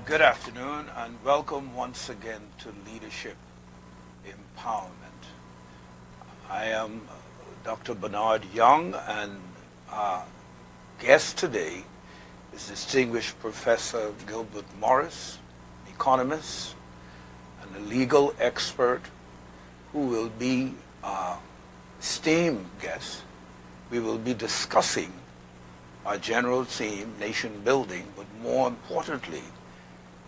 Good afternoon and welcome once again to Leadership Empowerment. I am Dr. Bernard Young, and our guest today is distinguished Professor Gilbert Morris, an economist and a legal expert who will be our esteemed guest. We will be discussing our general theme, nation building, but more importantly,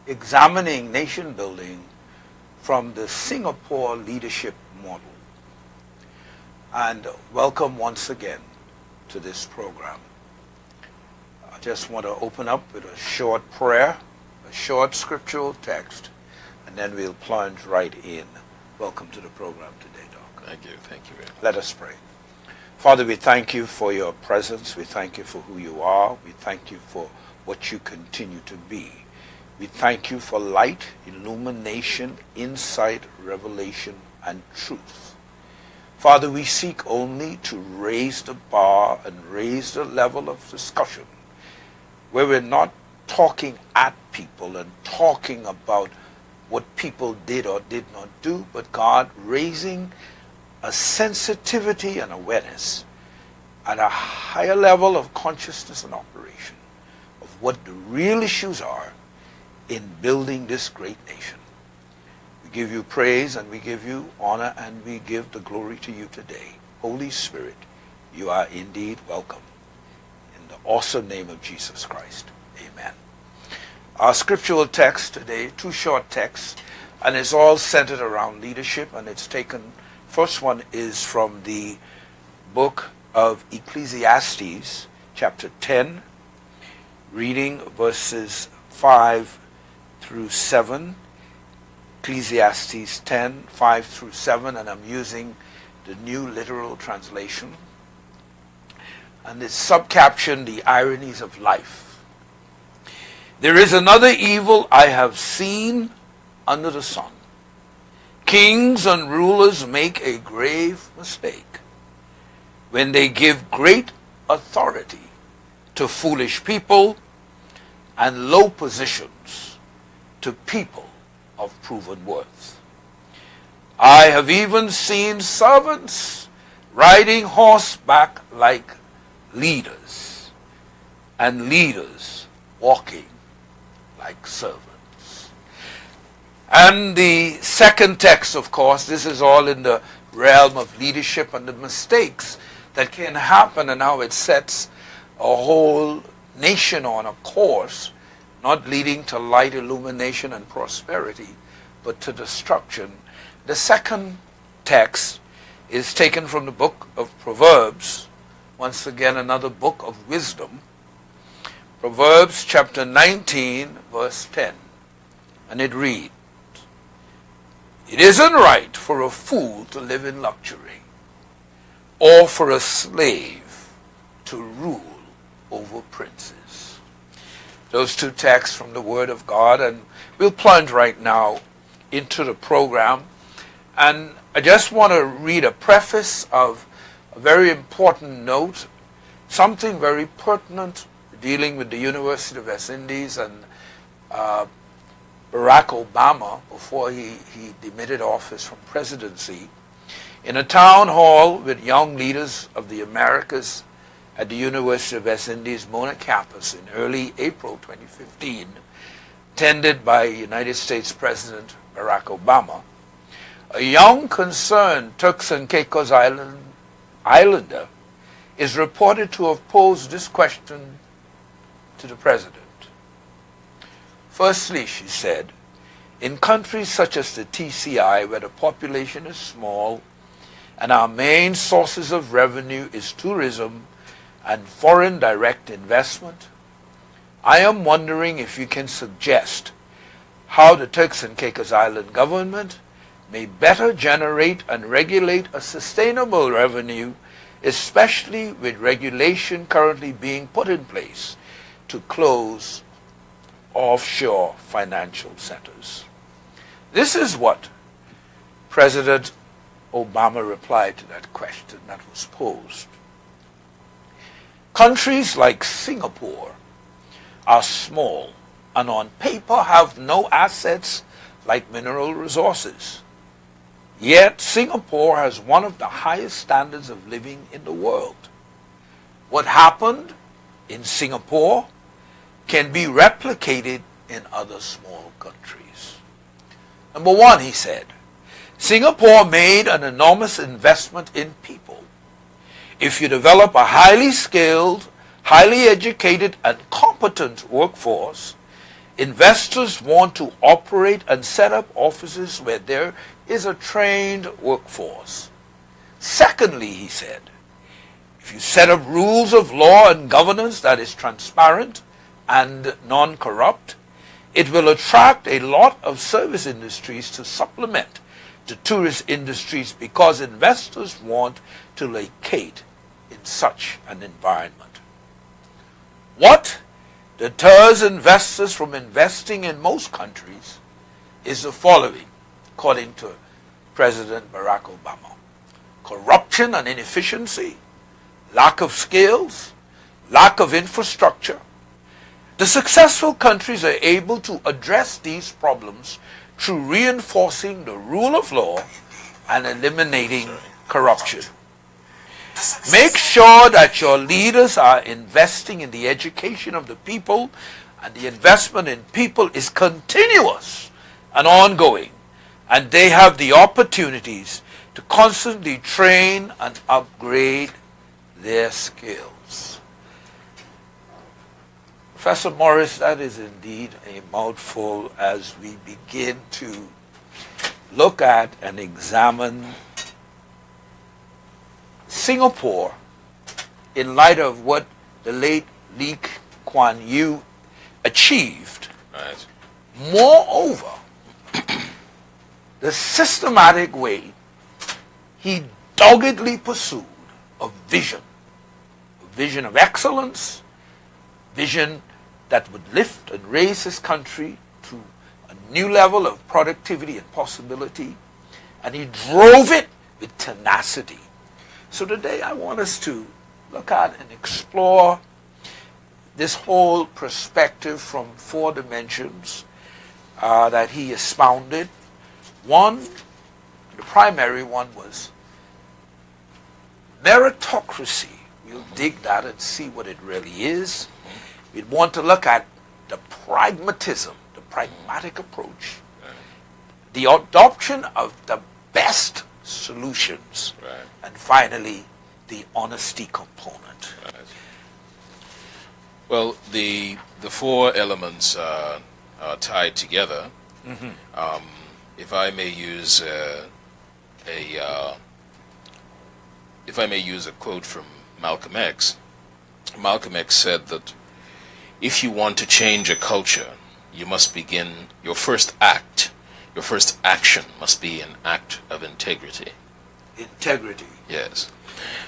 examining nation building from the Singapore leadership model. And welcome once again to this program. I just want to open up with a short prayer, a short scriptural text, and then we'll plunge right in. Welcome to the program today, Doc. Thank you very much. Let us pray. Father, we thank you for your presence. We thank you for who you are. We thank you for what you continue to be. We thank you for light, illumination, insight, revelation, and truth. Father, we seek only to raise the bar and raise the level of discussion where we're not talking at people and talking about what people did or did not do, but God, raising a sensitivity and awareness at a higher level of consciousness and operation of what the real issues are in building this great nation. We give you praise and we give you honor and we give the glory to you today. Holy Spirit, you are indeed welcome. In the awesome name of Jesus Christ, amen. Our scriptural text today, two short texts, and it's all centered around leadership, and it's taken, first one is from the book of Ecclesiastes, chapter 10, reading verses 5 through 7, Ecclesiastes 10, 5 through 7, and I'm using the New Literal Translation. And it's subcaptioned, The Ironies of Life. There is another evil I have seen under the sun. Kings and rulers make a grave mistake when they give great authority to foolish people and low positions to people of proven worth. I have even seen servants riding horseback like leaders, and leaders walking like servants. And the second text, of course, this is all in the realm of leadership and the mistakes that can happen and how it sets a whole nation on a course, not leading to light, illumination, and prosperity, but to destruction. The second text is taken from the book of Proverbs, once again another book of wisdom, Proverbs chapter 19, verse 10, and it reads, "It isn't right for a fool to live in luxury, or for a slave to rule over princes." Those two texts from the Word of God, and we'll plunge right now into the program. And I just want to read a preface of a very important note, something very pertinent dealing with the University of West Indies and Barack Obama before he demitted office from presidency. In a town hall with young leaders of the Americas at the University of West Indies Mona campus in early April 2015, attended by United States President Barack Obama, a young concerned Turks and Caicos Islander is reported to have posed this question to the president. Firstly, she said, in countries such as the TCI, where the population is small and our main sources of revenue is tourism and foreign direct investment, I am wondering if you can suggest how the Turks and Caicos Island government may better generate and regulate a sustainable revenue, especially with regulation currently being put in place to close offshore financial centers. This is what President Obama replied to that question that was posed. Countries like Singapore are small and on paper have no assets like mineral resources. Yet Singapore has one of the highest standards of living in the world. What happened in Singapore can be replicated in other small countries. Number one, he said, Singapore made an enormous investment in people. If you develop a highly skilled, highly educated, and competent workforce, investors want to operate and set up offices where there is a trained workforce. Secondly, he said, if you set up rules of law and governance that is transparent and non-corrupt, it will attract a lot of service industries to supplement the tourist industries because investors want to locate in such an environment. What deters investors from investing in most countries is the following, according to President Barack Obama: corruption and inefficiency, lack of skills, lack of infrastructure. The successful countries are able to address these problems through reinforcing the rule of law and eliminating corruption. Make sure that your leaders are investing in the education of the people, and the investment in people is continuous and ongoing, and they have the opportunities to constantly train and upgrade their skills. Professor Morris, that is indeed a mouthful as we begin to look at and examine Singapore in light of what the late Lee Kuan Yew achieved. Right. Moreover, the systematic way he doggedly pursued a vision of excellence, vision that would lift and raise his country to a new level of productivity and possibility, and he drove it with tenacity. So today I want us to look at and explore this whole perspective from four dimensions that he expounded. One, the primary one, was meritocracy. We'll dig that and see what it really is. We'd want to look at the pragmatism, the pragmatic approach, the adoption of the best solutions, and finally, the honesty component. Right. Well, the four elements are tied together. Mm-hmm. If I may use a quote from Malcolm X, Malcolm X said that if you want to change a culture, you must begin your first action must be an act of integrity. Integrity. Yes.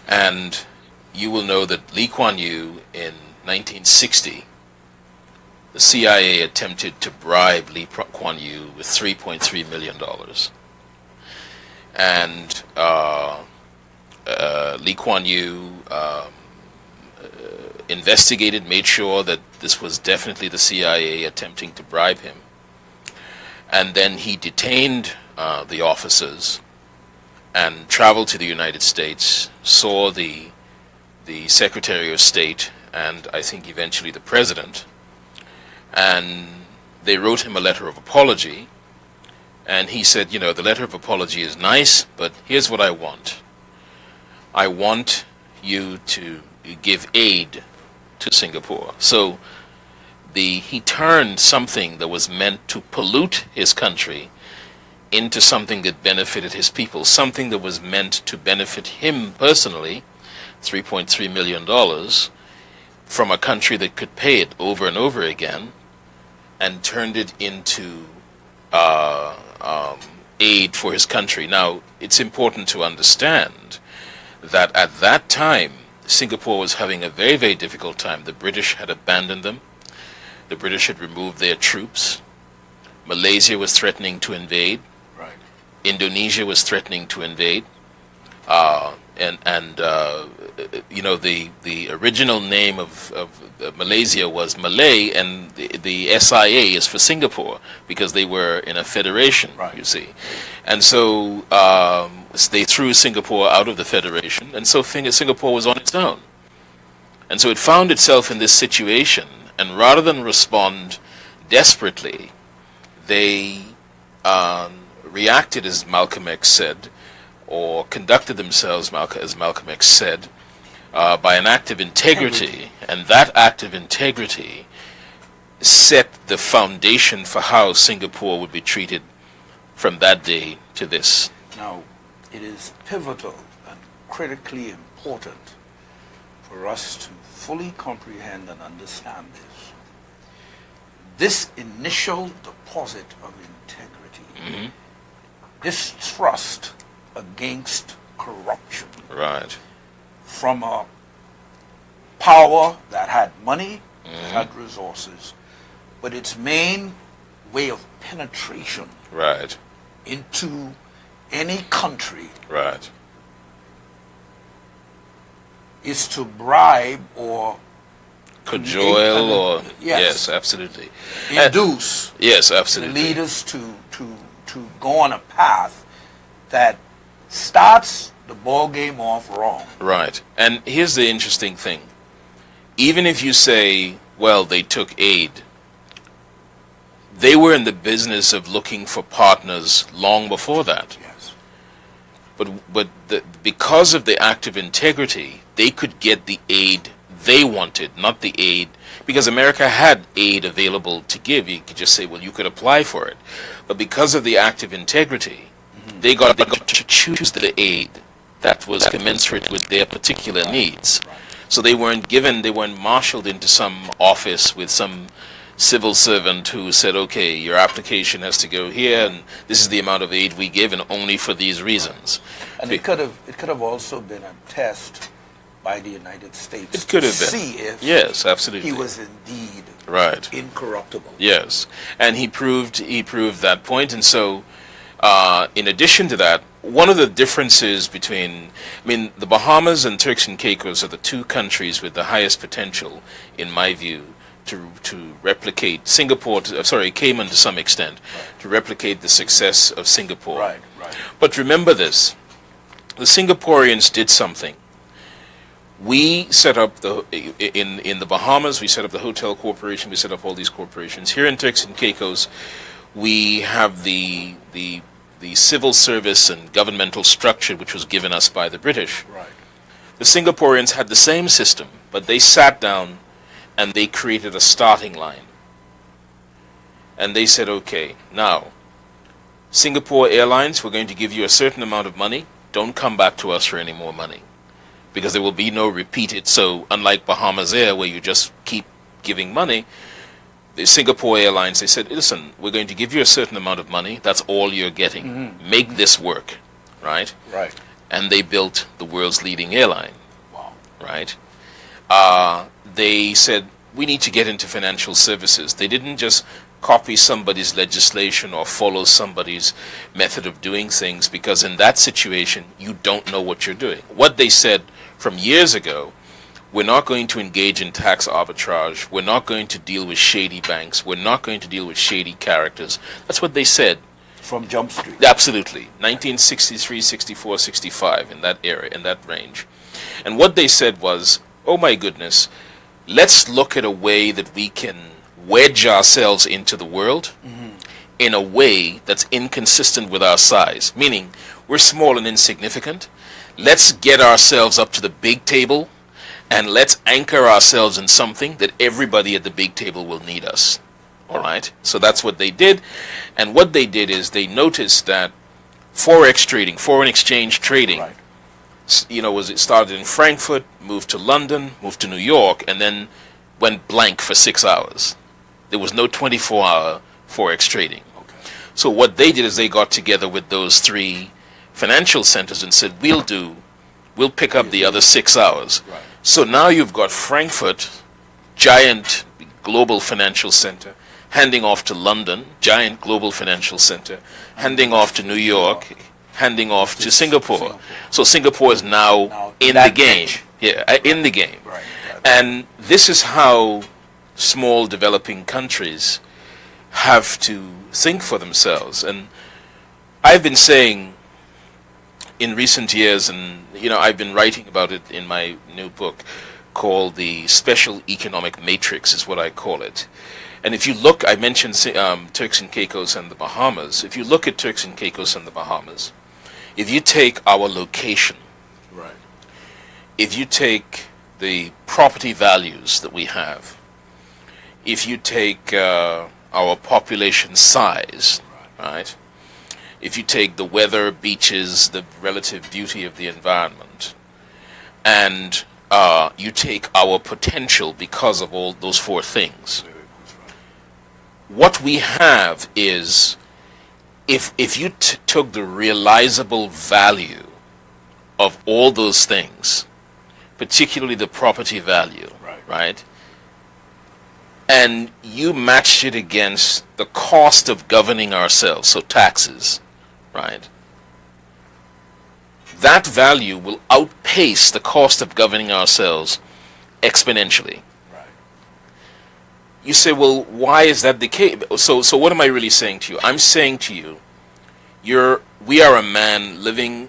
And you will know that Lee Kuan Yew in 1960, the CIA attempted to bribe Lee Kuan Yew with $3.3 million. And Lee Kuan Yew investigated, made sure that this was definitely the CIA attempting to bribe him. And then he detained the officers and traveled to the United States, saw the Secretary of State and I think eventually the President, and they wrote him a letter of apology, and he said, the letter of apology is nice, but here's what I want. I want you to give aid to Singapore. So he turned something that was meant to pollute his country into something that benefited his people, something that was meant to benefit him personally, $3.3 million, from a country that could pay it over and over again, and turned it into aid for his country. Now, it's important to understand that at that time, Singapore was having a very, very difficult time. The British had abandoned them. The British had removed their troops. Malaysia was threatening to invade. Right. Indonesia was threatening to invade. the original name of Malaysia was Malay, and the SIA is for Singapore because they were in a federation, Right. you see. And so they threw Singapore out of the federation, and so Singapore was on its own. And so it found itself in this situation, and rather than respond desperately, they reacted, as Malcolm X said, or conducted themselves, as Malcolm X said, by an act of integrity, and that act of integrity set the foundation for how Singapore would be treated from that day to this. Now, it is pivotal and critically important for us to fully comprehend and understand this. This initial deposit of integrity, this thrust against corruption, Right. from a power that had money, that had resources, but its main way of penetration Right. into any country Right. is to bribe or Cajole or yes. yes, absolutely. induce Yes, absolutely. leaders to go on a path that starts the ball game off wrong. Right. And here's the interesting thing. Even if you say, well, they took aid, they were in the business of looking for partners long before that. Yes. But because of the act of integrity, they could get the aid they wanted, not the aid, because America had aid available to give. You could just say, well, you could apply for it. But because of the act of integrity, they got to choose the aid that was commensurate with their particular needs. So they weren't marshaled into some office with some civil servant who said, okay, your application has to go here, and this is the amount of aid we give, and only for these reasons. And it could have also been a test by the United States It could have to been. see if Yes, absolutely. he was indeed Right. incorruptible. Yes, and he proved that point. And so, in addition to that, one of the differences between, the Bahamas and Turks and Caicos are the two countries with the highest potential, in my view, to replicate Singapore. Cayman to some extent, to replicate the success of Singapore. Right. But remember this: the Singaporeans did something. We set up in the Bahamas. We set up the hotel corporation. We set up all these corporations. Here in Turks and Caicos, we have the civil service and governmental structure which was given us by the British. Right. The Singaporeans had the same system, but they sat down and they created a starting line. And they said, okay, now, Singapore Airlines, we're going to give you a certain amount of money. Don't come back to us for any more money, because there will be no repeated. So unlike Bahamas Air, where you just keep giving money, the Singapore Airlines, they said, listen, we're going to give you a certain amount of money. That's all you're getting. Make this work, right? Right. And they built the world's leading airline. Wow. Right? They said, we need to get into financial services. They didn't just copy somebody's legislation or follow somebody's method of doing things, because in that situation, you don't know what you're doing. What they said from years ago, we're not going to engage in tax arbitrage. We're not going to deal with shady banks. We're not going to deal with shady characters. That's what they said. From Jump Street. Absolutely. 1963, 64, 65, in that area, in that range. And what they said was, oh my goodness, let's look at a way that we can wedge ourselves into the world in a way that's inconsistent with our size. Meaning, we're small and insignificant. Let's get ourselves up to the big table, and let's anchor ourselves in something that everybody at the big table will need us. All right? So that's what they did. And what they did is they noticed that forex trading, foreign exchange trading, Right. it started in Frankfurt, moved to London, moved to New York, and then went blank for 6 hours. There was no 24-hour forex trading. Okay. So what they did is they got together with those three financial centers and said, we'll pick up the other 6 hours. Right. So now you've got Frankfurt, giant global financial center, handing off to London, giant global financial center, handing off to New York, handing off to Singapore. So Singapore is now in the that game. niche. here in the game. Right. And this is how small developing countries have to think for themselves. And I've been saying in recent years, and I've been writing about it in my new book called the Special Economic Matrix, is what I call it. And if you look, I mentioned Turks and Caicos and the Bahamas. If you look at Turks and Caicos and the Bahamas, if you take our location, right, if you take the property values that we have, if you take our population size, right, if you take the weather, beaches, the relative beauty of the environment, and you take our potential because of all those four things, what we have is, if you took the realizable value of all those things, particularly the property value, right, and you matched it against the cost of governing ourselves, so taxes, right, that value will outpace the cost of governing ourselves exponentially. You say, well, why is that the case? So what am I really saying to you? I'm saying to you, we are a man living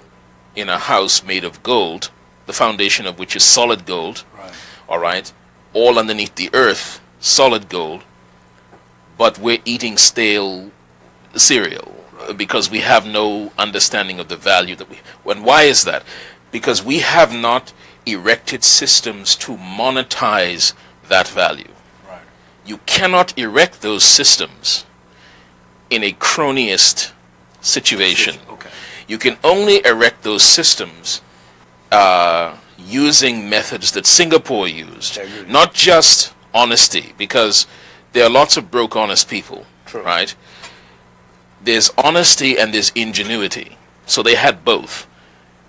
in a house made of gold, the foundation of which is solid gold, all right, all underneath the earth, solid gold, but we're eating stale cereal because we have no understanding of the value that and why is that? Because we have not erected systems to monetize that value. You cannot erect those systems in a cronyist situation. Okay. You can only erect those systems using methods that Singapore used, not just honesty, because there are lots of broke honest people. True. Right? There's honesty and there's ingenuity. So they had both.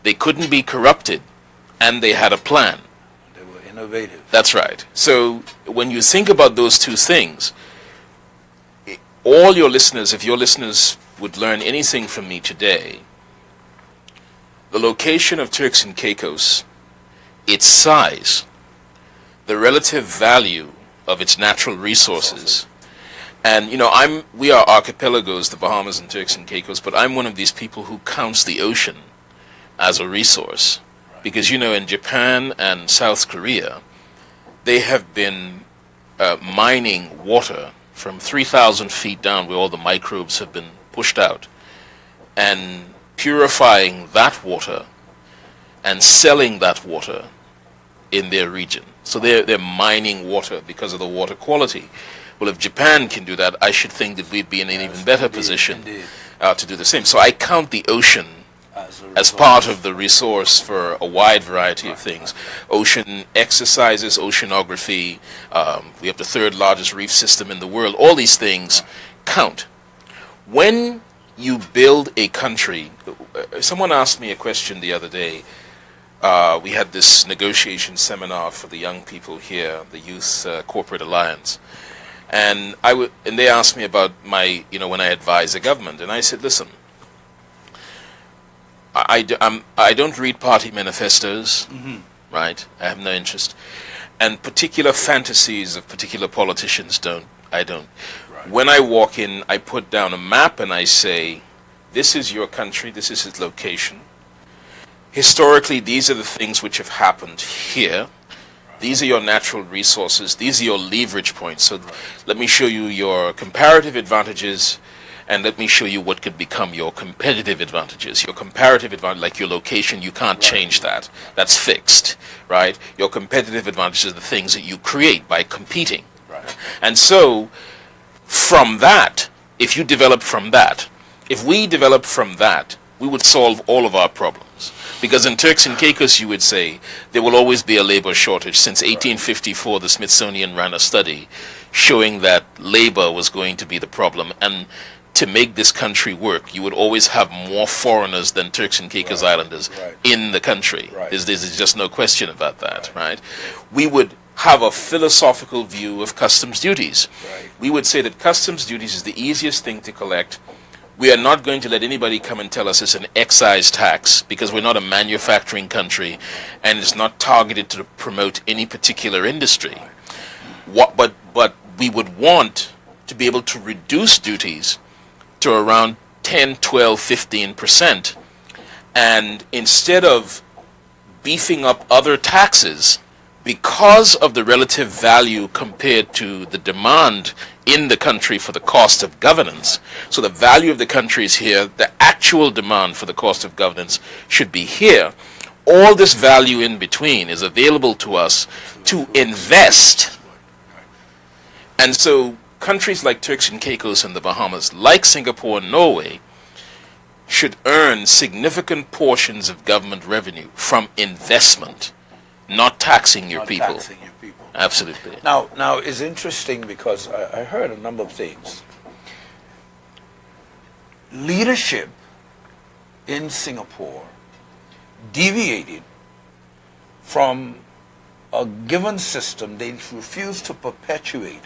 They couldn't be corrupted, and they had a plan. They were innovative. That's right. So when you think about those two things, all your listeners, if your listeners would learn anything from me today, the location of Turks and Caicos, its size, the relative value of its natural resources, and we are archipelagos, the Bahamas and Turks and Caicos, but I'm one of these people who counts the ocean as a resource, because in Japan and South Korea, they have been mining water from 3,000 feet down, where all the microbes have been pushed out, and purifying that water and selling that water in their region. So they're mining water because of the water quality. Well, if Japan can do that, I should think that we'd be in an even better position to do the same. So I count the ocean as part of the resource for a wide variety of things. Ocean exercises, oceanography, we have the third largest reef system in the world. All these things count. When you build a country, someone asked me a question the other day. We had this negotiation seminar for the young people here, the Youth Corporate Alliance. And they asked me about my, when I advise the government. And I said, listen, I don't read party manifestos, right? I have no interest. And particular fantasies of particular politicians I don't. Right. When I walk in, I put down a map and I say, this is your country, this is its location. Historically, these are the things which have happened here. These are your natural resources. These are your leverage points. So let me show you your comparative advantages, and let me show you what could become your competitive advantages. Your comparative advantage, like your location, you can't change that. That's fixed, right? Your competitive advantages are the things that you create by competing. Right. And so, from that, if you develop from that, if we develop from that, we would solve all of our problems. Because in Turks and Caicos, you would say, there will always be a labor shortage. Since 1854, the Smithsonian ran a study showing that labor was going to be the problem. And to make this country work, you would always have more foreigners than Turks and Caicos Islanders in the country. There's just no question about that, right? We would have a philosophical view of customs duties. We would say that customs duties is the easiest thing to collect We are not going to let anybody come and tell us it's an excise tax, because we're not a manufacturing country and it's not targeted to promote any particular industry. But we would want to be able to reduce duties to around 10, 12, 15%. And instead of beefing up other taxes, because of the relative value compared to the demand in the country for the cost of governance, so the value of the country is here, the actual demand for the cost of governance should be here. All this value in between is available to us to invest. And so countries like Turks and Caicos and the Bahamas, like Singapore and Norway, should earn significant portions of government revenue from investment, not taxing your people. Absolutely. Now it's interesting because I heard a number of things. Leadership in Singapore deviated from a given system. They refused to perpetuate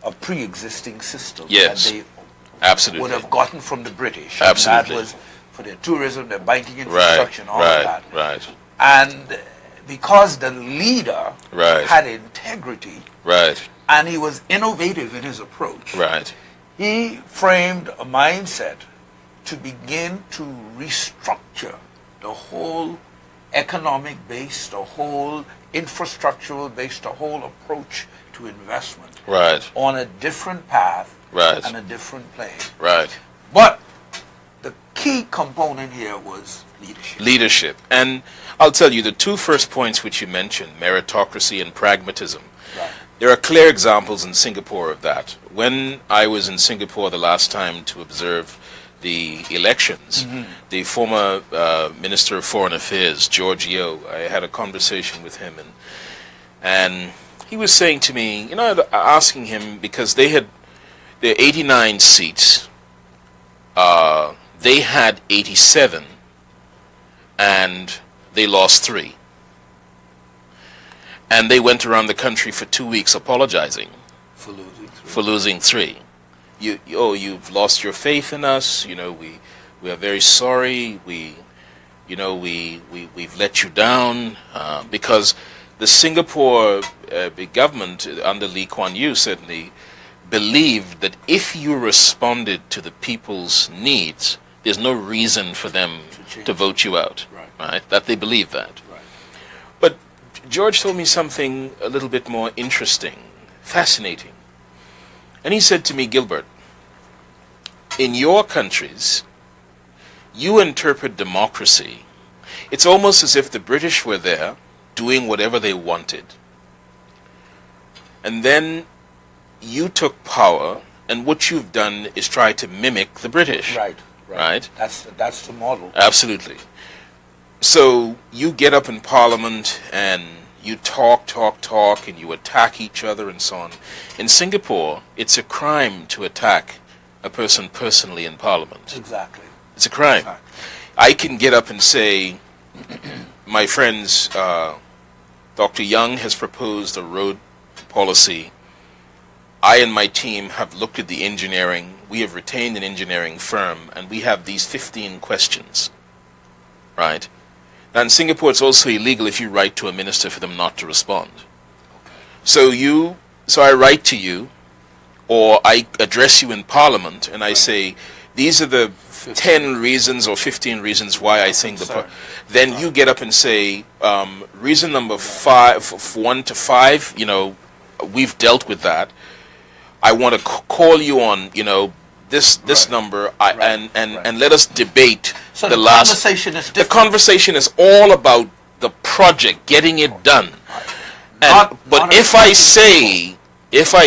a pre-existing system Yes. that they Absolutely. would have gotten from the British. Absolutely. And that was for their tourism, their banking infrastructure, and all of that. Right. And because the leader Right. had integrity Right. and he was innovative in his approach, Right. he framed a mindset to begin to restructure the whole economic base, the whole infrastructural base, the whole approach to investment Right. on a different path Right. and a different plane. Right. But the key component here was leadership. Leadership. And I'll tell you, the two first points which you mentioned, meritocracy and pragmatism, Right. there are clear examples in Singapore of that. When I was in Singapore the last time to observe the elections, the former Minister of Foreign Affairs, George Yew, I had a conversation with him, and he was saying to me, asking him, because there are 89 seats, they had 87, and they lost 3. And they went around the country for 2 weeks apologizing for losing 3. You've lost your faith in us. We are very sorry. We've let you down, because the Singapore government under Lee Kuan Yew certainly believed that if you responded to the people's needs, there's no reason for them to vote you out. Right? That they believe that. Right. But George told me something a little bit more interesting, fascinating. And he said to me, Gilbert, in your countries, you interpret democracy. It's almost as if the British were there doing whatever they wanted. And then you took power, and what you've done is try to mimic the British. Right. That's the model. Absolutely. So you get up in Parliament and you talk, and you attack each other and so on. In Singapore, it's a crime to attack a person personally in Parliament. Exactly. It's a crime. Exactly. I can get up and say, my friends, Dr. Young has proposed a road policy. I and my team have looked at the engineering. We have retained an engineering firm, and we have these 15 questions. Right? Now in Singapore, it's also illegal if you write to a minister for them not to respond. So I write to you, or I address you in Parliament, and I say, these are the 10 reasons or 15 reasons why I think then you get up and say, reason number 1 to 5, we've dealt with that. I want to call you on, this number, and let us debate So the last. Conversation is different. The conversation is all about the project, getting it done. But if I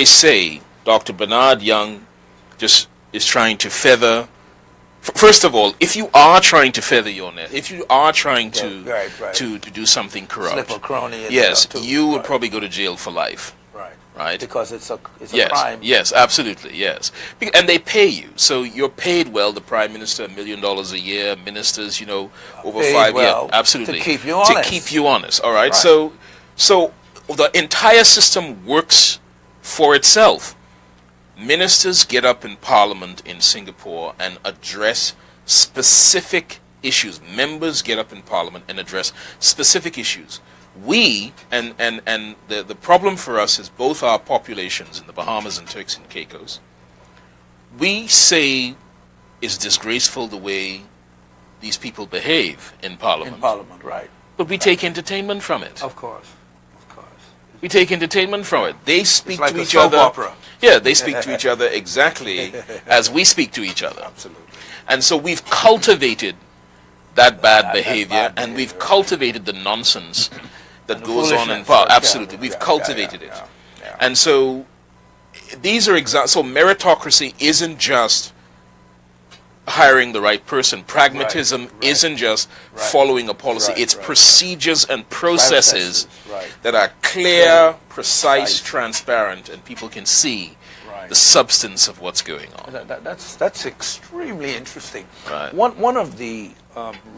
say, Dr. Bernard Young just is trying to feather. First of all, if you are trying to feather your net, if you are trying to to do something corrupt, Slip a crony in yes, there too. you would probably go to jail for life. Right? Because it's a Yes, crime. yes, absolutely, yes. And they pay you, so you're paid well. The Prime Minister, $1 million a year. Ministers, over Paid 5 well years, absolutely, to keep you honest. To keep you honest. All right. Right. So the entire system works for itself. Ministers get up in Parliament in Singapore and address specific issues. Members get up in Parliament and address specific issues. We, and the problem for us is both our populations in the Bahamas and Turks and Caicos, we say it's disgraceful the way these people behave in Parliament. In Parliament, right. But we take entertainment from it. Of course. We take entertainment from it. They speak like to a each soap other. opera. Yeah, they speak to each other exactly as we speak to each other. Absolutely. And so we've cultivated that bad behavior, bad and we've behavior, cultivated the nonsense that And the goes on in foolishness. power. Yeah, Absolutely. We've yeah, cultivated yeah, it. yeah. And so these are so meritocracy isn't just hiring the right person. Pragmatism Right. isn't just Right. following a policy. Right, it's right, procedures and processes Right. that are clear, precise, Precise. transparent, and people can see Right. the substance of what's going on. That's extremely interesting. Right. One of the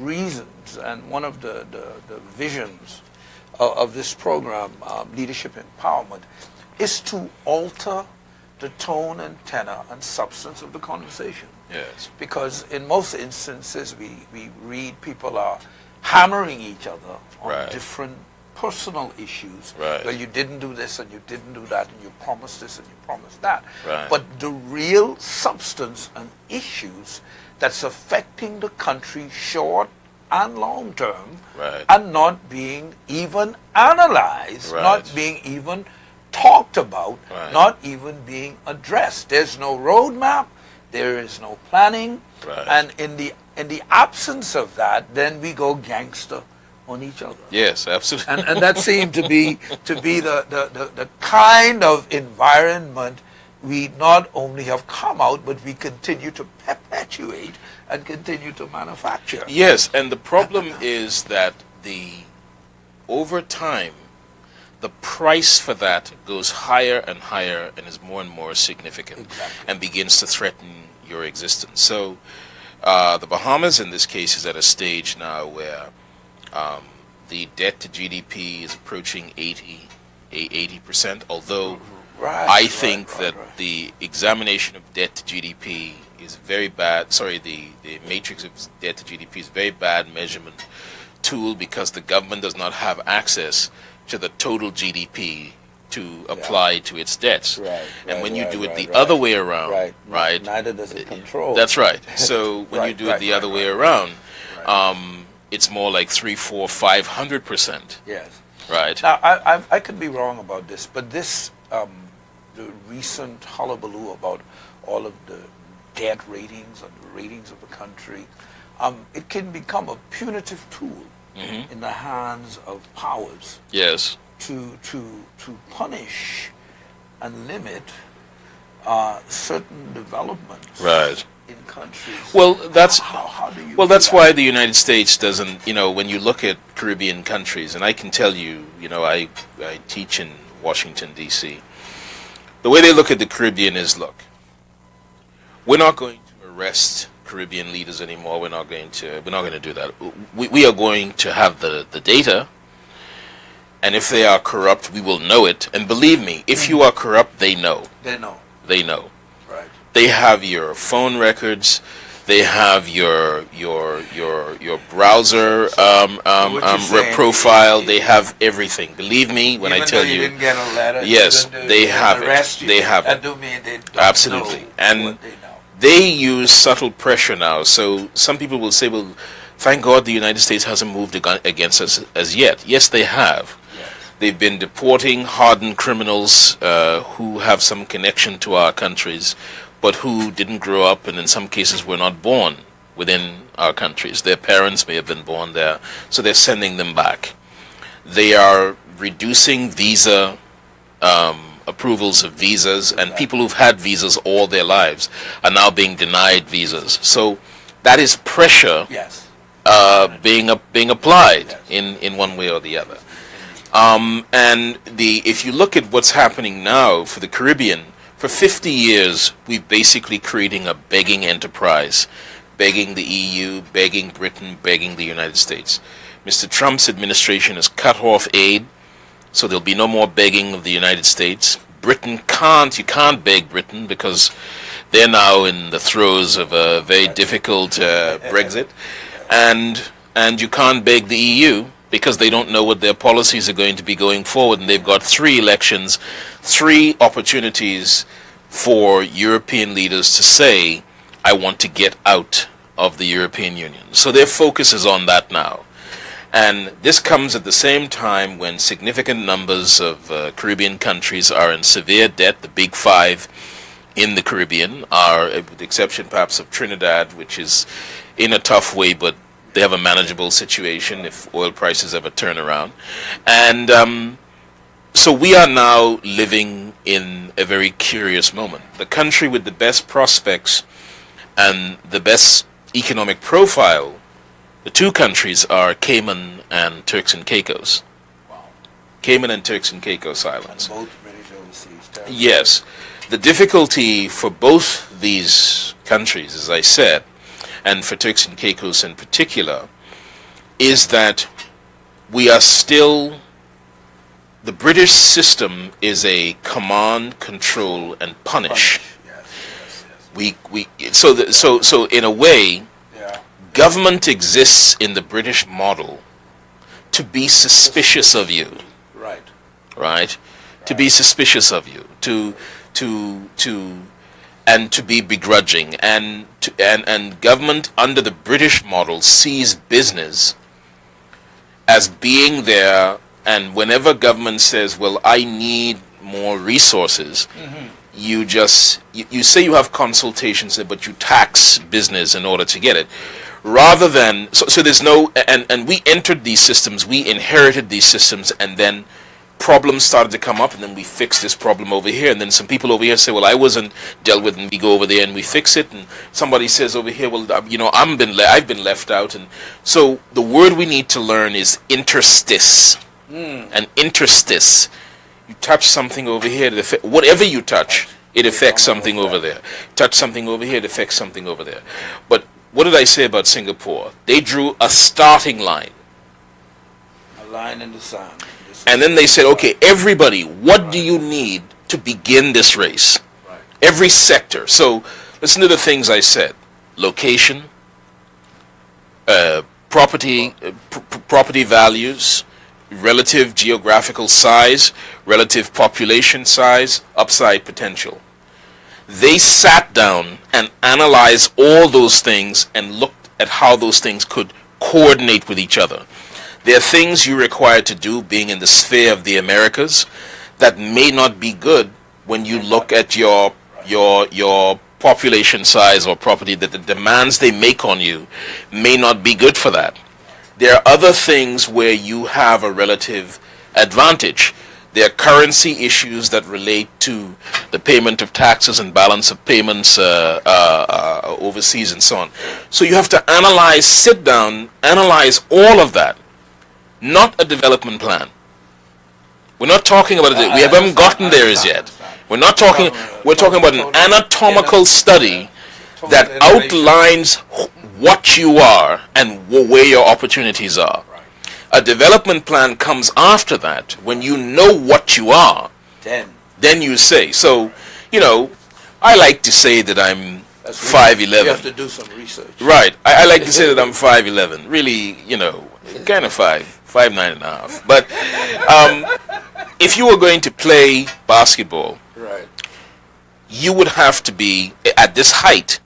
reasons and one of the visions of this program, Leadership Empowerment, is to alter the tone and tenor and substance of the conversation. Yes. Because in most instances, we read people are hammering each other on Right. different personal issues. Right. Well, you didn't do this and you didn't do that and you promised this and you promised that. Right. But the real substance and issues that's affecting the country short and long term Right. are not being even analyzed, Right. not being even talked about, Right. not even being addressed. There's no roadmap. There is no planning, Right. and in the absence of that, then we go gangster on each other. Yes, absolutely. And that seemed to be the kind of environment we not only have come out, but we continue to perpetuate and continue to manufacture. Yes, and the problem is that over time, the price for that goes higher and higher and is more and more significant. Exactly. And begins to threaten your existence. So the Bahamas in this case is at a stage now where the debt to GDP is approaching 80%, although I think that the examination of debt to GDP is very bad. Sorry, the matrix of debt to GDP is a very bad measurement tool because the government does not have access to the total GDP to apply to its debts. Right, and when you do it the right. other way around, right? Neither does it control. That's right. So when you do it the other way around, right. It's more like 300%, 400%, 500%. Yes. Right. Now, I could be wrong about this, but this, the recent hullabaloo about all of the debt ratings and the ratings of the country, it can become a punitive tool in the hands of powers. Yes. To punish and limit certain developments Right. in countries. Well, that's how do you well. do That's that? why the United States doesn't. When you look at Caribbean countries, and I can tell you, I teach in Washington D.C. The way they look at the Caribbean is, look, we're not going to arrest Caribbean leaders anymore. We're not going to do that. We are going to have the data. And if they are corrupt, we will know it. And believe me, if you are corrupt, they know. They know. They know. Right. They have your phone records. They have your browser profile. They have everything. Believe me when I tell you you. didn't get a letter. Yes, they have it. They have it. Absolutely. And they use subtle pressure now. So some people will say, well, thank God the United States hasn't moved against us as yet. Yes, they have. They've been deporting hardened criminals who have some connection to our countries, but who didn't grow up and in some cases were not born within our countries. Their parents may have been born there, so they're sending them back. They are reducing visa approvals of visas, and people who've had visas all their lives are now being denied visas. So that is pressure being applied in one way or the other. And if you look at what's happening now for the Caribbean, for 50 years, we've basically creating a begging enterprise, begging the EU, begging Britain, begging the United States. Mr. Trump's administration has cut off aid, so there'll be no more begging of the United States. you can't beg Britain because they're now in the throes of a very difficult Brexit, and you can't beg the EU because they don't know what their policies are going to be going forward, and they've got 3 elections, 3 opportunities for European leaders to say, I want to get out of the European Union. So their focus is on that now. And this comes at the same time when significant numbers of Caribbean countries are in severe debt. The big 5 in the Caribbean are, with the exception perhaps of Trinidad, which is in a tough way, but they have a manageable situation if oil prices ever turn around. And so we are now living in a very curious moment. The country with the best prospects and the best economic profile, the 2 countries are Cayman and Turks and Caicos. Wow. Cayman and Turks and Caicos Islands. And both British overseas territories. Yes. The difficulty for both these countries, as I said, and for Turks and Caicos in particular, is that we are still, the British system is a command, control, and punish. Yes. So in a way, Yeah. government exists in the British model to be suspicious of you, Right. right? To be suspicious of you, and to be begrudging, and government under the British model sees business as being there, and whenever government says, well, I need more resources, you say you have consultations, but you tax business in order to get it, rather than, so there's no, and we entered these systems, we inherited these systems, and then problems started to come up, and then we fixed this problem over here, and then some people over here say, well, I wasn't dealt with, and we go over there and we fix it, and somebody says over here, well, I've been left out. And so the word we need to learn is interstice. And interstice, you touch something over here, whatever you touch, it affects something over there. Touch something over here, it affects something over there. But what did I say about Singapore? They drew a starting line. A line in the sand. And then they said, okay, everybody, what do you need to begin this race? Right. Every sector. So listen to the things I said. Location, property values, relative geographical size, relative population size, upside potential. They sat down and analyzed all those things and looked at how those things could coordinate with each other. There are things you're required to do, being in the sphere of the Americas, that may not be good when you look at your population size or property, that the demands they make on you may not be good for that. There are other things where you have a relative advantage. There are currency issues that relate to the payment of taxes and balance of payments overseas and so on. So you have to analyze, sit down, analyze all of that. Not a development plan. We're not talking about it. We haven't gotten there as yet. We're not talking. We're talking about an anatomical study that outlines what you are and where your opportunities are. A development plan comes after that. When you know what you are, then you say. So, I like to say that I'm 5'11". You have to do some research. Right. I like to say that I'm 5'11". Really, kind of 5'9.5". But if you were going to play basketball, right, you would have to be, at this height,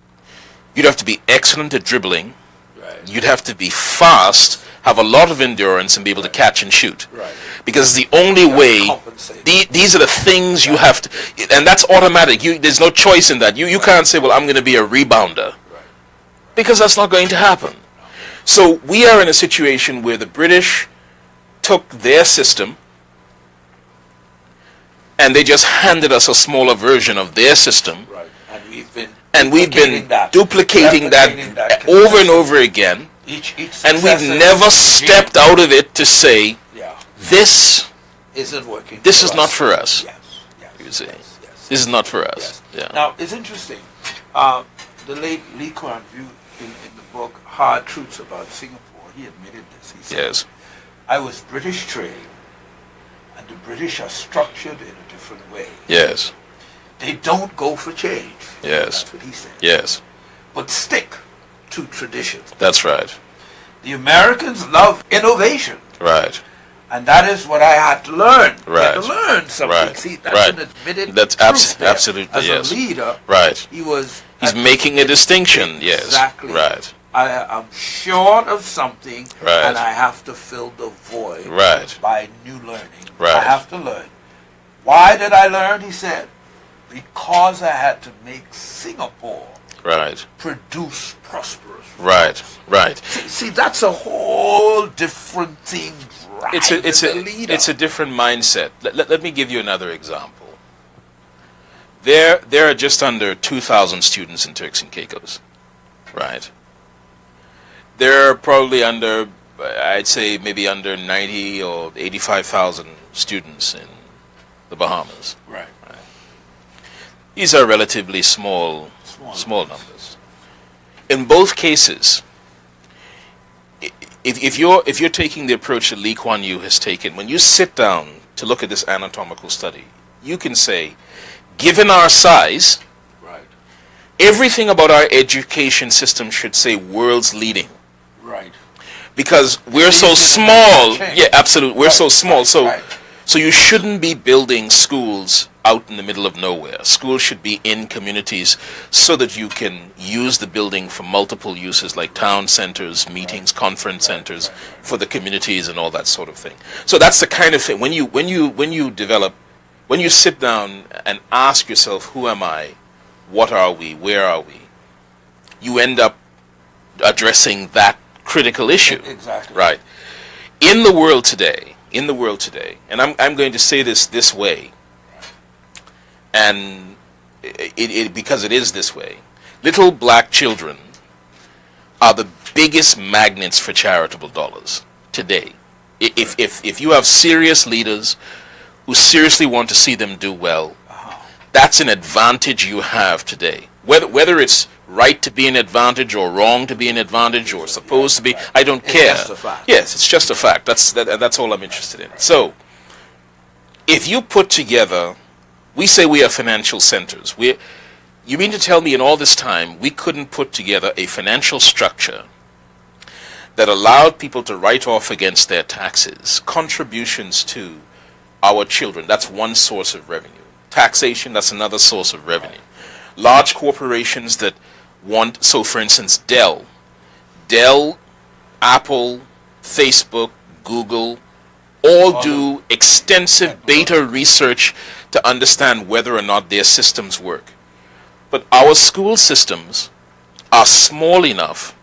you'd have to be excellent at dribbling. right, You'd have to be fast, have a lot of endurance, and be able to catch and shoot. right. Because the only way, these are the things you have to, and that's automatic. There's no choice in that. You can't say, well, I'm going to be a rebounder. Because that's not going to happen. So we are in a situation where the British took their system and they just handed us a smaller version of their system. Right. And we've been duplicating that over and over again. And we've never stepped out of it to say, this isn't working. This is not for us. Yes. You see, Yes. this is not for us. Yes. Yeah. Now it's interesting. The late Lee Kuan Yew in the book Hard Truths About Singapore, he admitted this. He said, Yes. I was British trained. And the British are structured in a different way. Yes. They don't go for change. Yes. That's what he said. Yes. But stick to tradition. That's right. The Americans love innovation. Right. And that is what I had to learn. Right. I had to learn something. Right. See, that's Right. an admitted That's truth there. absolutely, As yes. a leader, Right. he's making a distinction. Yes. Exactly. Right. I'm short of something, Right. and I have to fill the void Right. by new learning. Right. I have to learn. Why did I learn? He said, because I had to make Singapore Right. produce prosperous. Right. Right. See, that's a whole different thing. It's a different mindset. Let me give you another example. There are just under 2,000 students in Turks and Caicos, right? There are probably under, I'd say maybe under 90 or 85,000 students in the Bahamas. Right. These are relatively small numbers. In both cases, if you're taking the approach that Lee Kuan Yew has taken, when you sit down to look at this anatomical study, you can say, given our size, Right. everything about our education system should say world's leading. Right. Because we're So so you shouldn't small. make that change. Yeah, absolutely. We're so small. Right. So you shouldn't be building schools out in the middle of nowhere. Schools should be in communities so that you can use the building for multiple uses like town centers, meetings, conference centers for the communities and all that sort of thing. So that's the kind of thing when you sit down and ask yourself, who am I? What are we? Where are we? You end up addressing that critical issue. Exactly. Right. In the world today, and I'm going to say this way, and because it is this way, little black children are the biggest magnets for charitable dollars today. If you have serious leaders who seriously want to see them do well, that's an advantage you have today. Whether it's right to be an advantage or wrong to be an advantage or supposed to be, I don't care. Just a fact. Yes, it's just a fact. That's all I'm interested in. So, if you put together, we say we are financial centers. You mean to tell me in all this time we couldn't put together a financial structure that allowed people to write off against their taxes contributions to our children? That's one source of revenue. Taxation, that's another source of revenue. Large corporations that want, so for instance, Dell, Apple, Facebook, Google, all do extensive beta research to understand whether or not their systems work. But our school systems are small enough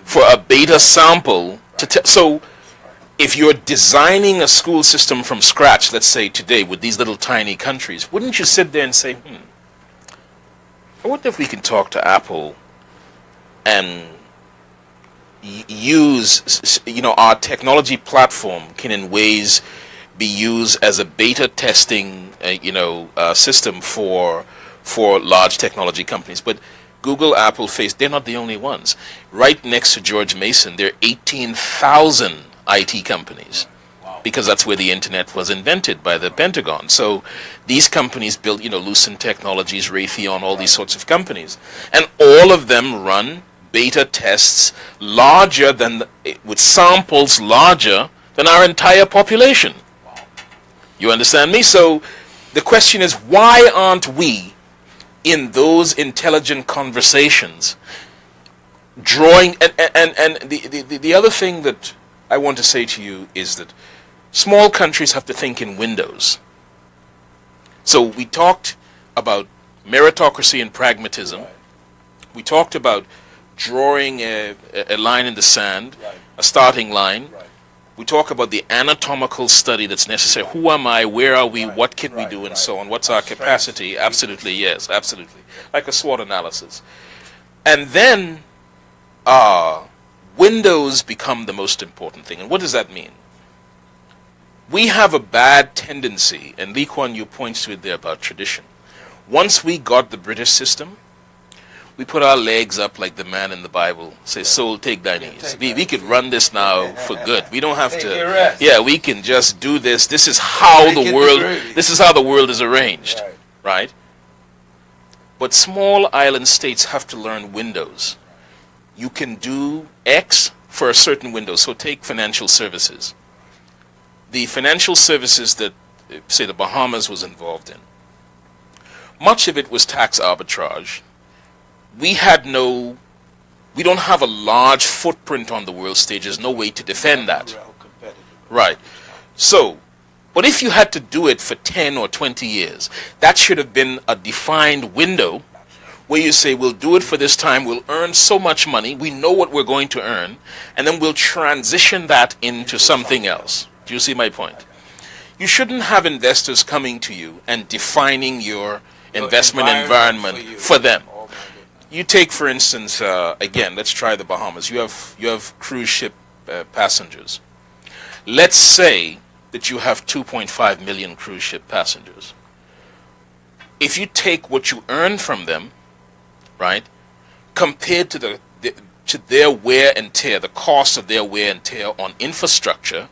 for a beta sample to so if you're designing a school system from scratch, let's say today with these little tiny countries, wouldn't you sit there and say, I wonder if we can talk to Apple and use, our technology platform can in ways be used as a beta testing, system for large technology companies. But Google, Apple, Facebook, they're not the only ones. Right next to George Mason, there are 18,000 IT companies. Because that's where the internet was invented by the Pentagon. So these companies built, Lucent Technologies, Raytheon, all these sorts of companies. And all of them run beta tests larger than, with samples larger than our entire population. You understand me? So the question is, why aren't we in those intelligent conversations drawing, and the other thing that I want to say to you is that small countries have to think in windows. So we talked about meritocracy and pragmatism. We talked about drawing a line in the sand, a starting line. We talk about the anatomical study that's necessary. Who am I? Where are we? What can we do? And so on. What's our capacity? Absolutely, yes, absolutely. Like a SWOT analysis. And then windows become the most important thing. And what does that mean? We have a bad tendency, and Lee Kuan Yew points to it there about tradition. Once we got the British system, we put our legs up like the man in the Bible. Say, soul, take thy knees. We could run this now for good. We don't have to. Yeah, we can just do this. This is how the world. This is how the world is arranged, right? But small island states have to learn windows. You can do X for a certain window. So take financial services. The financial services that, say, the Bahamas was involved in, much of it was tax arbitrage. We don't have a large footprint on the world stage. There's no way to defend that. Right. So, but if you had to do it for 10 or 20 years, that should have been a defined window where you say, we'll do it for this time, we'll earn so much money, we know what we're going to earn, and then we'll transition that into something else. Do you see my point? You shouldn't have investors coming to you and defining your investment environment for them. You take, for instance, again, let's try the Bahamas. You have cruise ship passengers. Let's say that you have 2.5 million cruise ship passengers. If you take what you earn from them, right, compared to to their wear and tear, the cost of their wear and tear on infrastructure,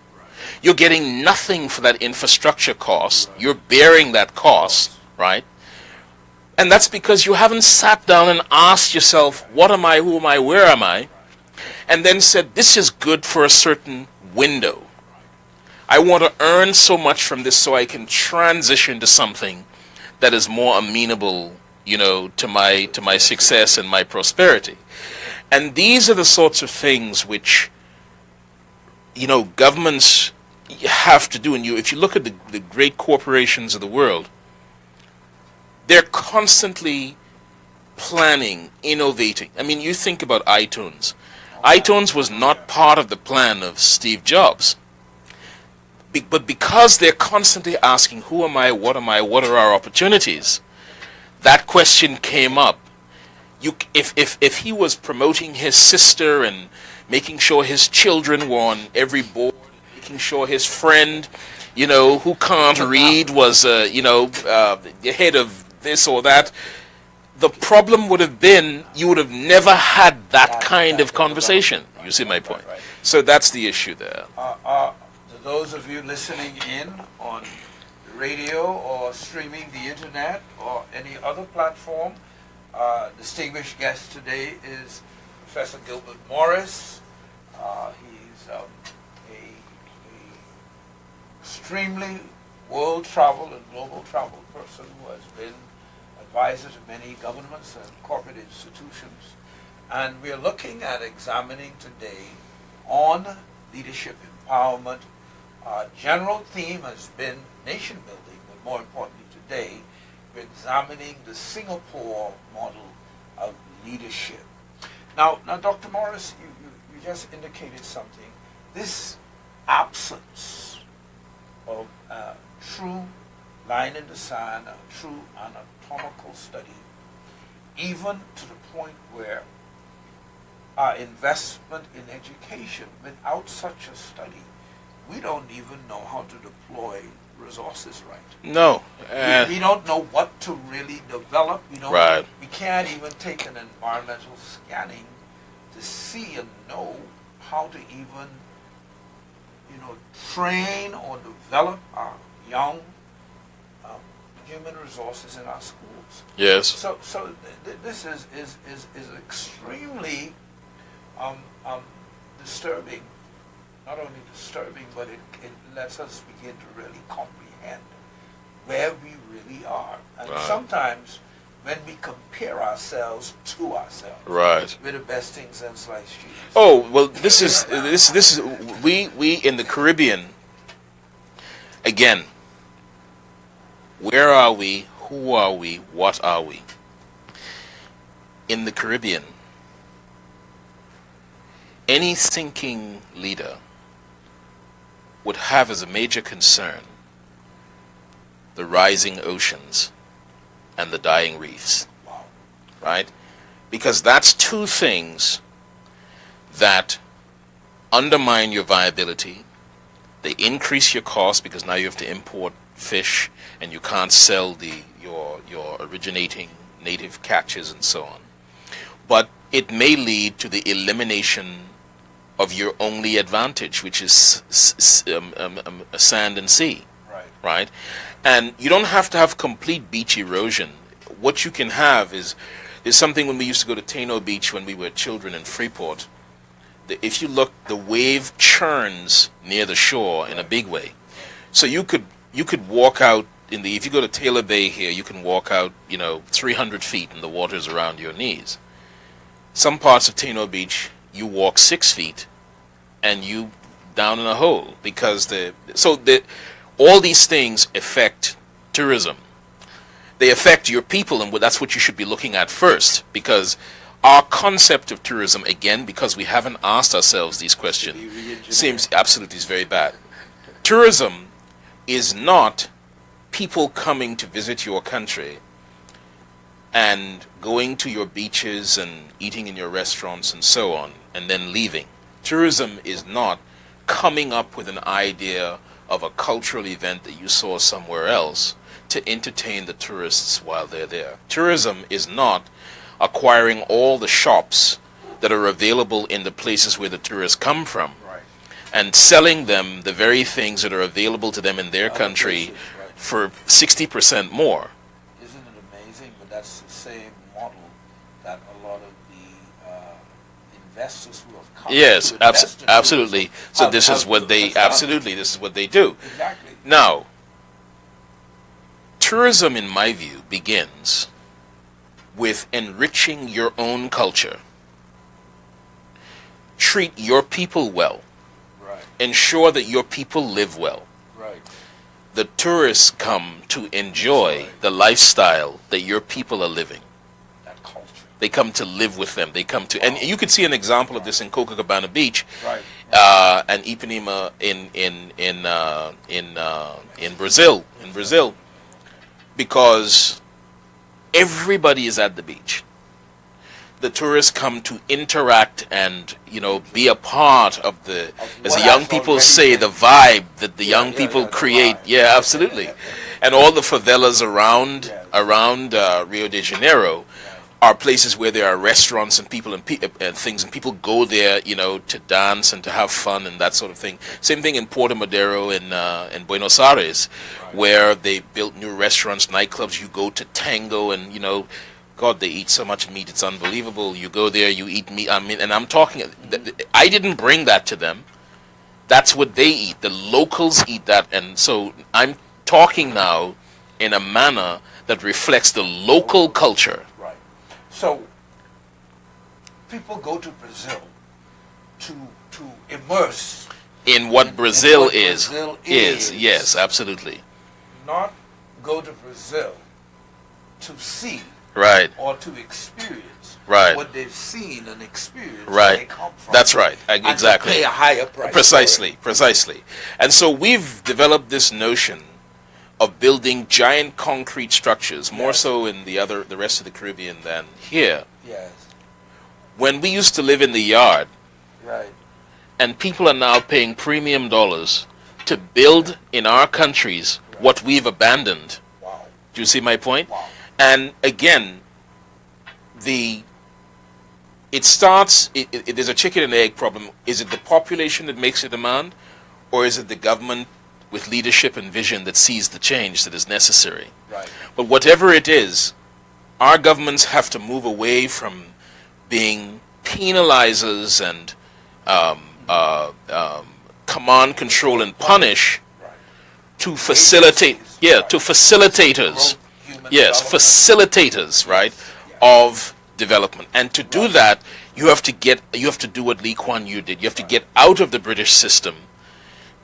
you're getting nothing for that infrastructure cost. You're bearing that cost, right? And that's because you haven't sat down and asked yourself, what am I, who am I, where am I? And then said, this is good for a certain window. I want to earn so much from this so I can transition to something that is more amenable, to my success and my prosperity. And these are the sorts of things which, governments have to do. And if you look at the great corporations of the world, they're constantly planning, innovating. I mean, you think about iTunes. iTunes was not part of the plan of Steve Jobs. But because they're constantly asking, who am I, what are our opportunities? That question came up. If he was promoting his sister and making sure his children were on every board, making sure his friend, who can't read was, the head of this or that, the problem would have been you would have never had that kind of conversation. You see my point? So that's the issue there. To those of you listening in on radio or streaming the internet or any other platform, distinguished guest today is Professor Gilbert Morris. He's a extremely world travel and global travel person who has been advisor to many governments and corporate institutions. And we're looking at examining today on leadership empowerment. Our general theme has been nation building, but more importantly today, we're examining the Singapore model of leadership. Now, Dr. Morris, you just indicated something. This absence of true line in the sand, a true anatomical study, even to the point where our investment in education, without such a study, we don't even know how to deploy resources right. No. We don't know what to really develop. We can't even take an environmental scanning to see and know how to even, train or develop our young human resources in our schools. Yes. So this is extremely disturbing. Not only disturbing, but it lets us begin to really comprehend where we really are. And sometimes when we compare ourselves to ourselves, we're the best things in sliced cheese. Oh, well, this is we in the Caribbean, again, where are we, who are we, what are we? In the Caribbean, any thinking leader would have as a major concern the rising oceans and the dying reefs, right? Because that's two things that undermine your viability. They increase your cost because now you have to import fish and you can't sell your originating native catches and so on. but it may lead to the elimination of your only advantage, which is sand and sea, right? And you don't have to have complete beach erosion. What you can have is something when we used to go to Taino Beach when we were children in Freeport. If you look, the wave churns near the shore in a big way. So you could walk out if you go to Taylor Bay here, you can walk out 300 feet and the water's around your knees. Some parts of Taino Beach, you walk 6 feet and you down in a hole because all these things affect tourism. They affect your people, and that's what you should be looking at first, because our concept of tourism, again, because we haven't asked ourselves these questions, seems absolutely is very bad. Tourism is not people coming to visit your country and going to your beaches and eating in your restaurants and so on, and then leaving. Tourism is not coming up with an idea of a cultural event that you saw somewhere else to entertain the tourists while they're there. Tourism is not acquiring all the shops that are available in the places where the tourists come from, and selling them the very things that are available to them in their country for 60% more. Isn't it amazing? But that's the same model that a lot of the investors who have come Yes, to invest in absolutely. tourism So this is what they do. Exactly. Now, tourism, in my view, begins with enriching your own culture. Treat your people well. Right. Ensure that your people live well. Right. The tourists come to enjoy the lifestyle that your people are living. That culture. They come to live with them. They come to, and you can see an example of this in Copacabana Beach, Right. And Ipanema in Brazil. Because everybody is at the beach. The tourists come to interact and be a part of as the young people say, the vibe that the young people create. Yeah, absolutely. And all the favelas around Rio de Janeiro are places where there are restaurants and people and things, and people go there, to dance and to have fun and that sort of thing. Same thing in Puerto Madero in Buenos Aires, where they built new restaurants, nightclubs. You go to tango, and God, they eat so much meat, it's unbelievable. You go there, you eat meat. I mean, and I'm talking, I didn't bring that to them. That's what they eat. The locals eat that, and so I'm talking now in a manner that reflects the local culture. So people go to Brazil to immerse in what Brazil what is. Brazil is. Yes, absolutely. Not go to Brazil to see right or to experience right what they've seen and experienced right where they come from. That's right. And Exactly. to pay a higher price. Precisely. And so we've developed this notion of building giant concrete structures, more so in the rest of the Caribbean than here. Yes. When we used to live in the yard, Right. and people are now paying premium dollars to build in our countries what we've abandoned. Wow. Do you see my point? Wow. And again, it starts, there's a chicken and egg problem. Is it the population that makes the demand, or is it the government with leadership and vision that sees the change that is necessary? Right. But whatever it is, our governments have to move away from being penalizers and command, control, and punish to facilitate, to facilitators. Yes, facilitators, right, of development. And to do that, you have to do what Lee Kuan Yew did. You have to get out of the British system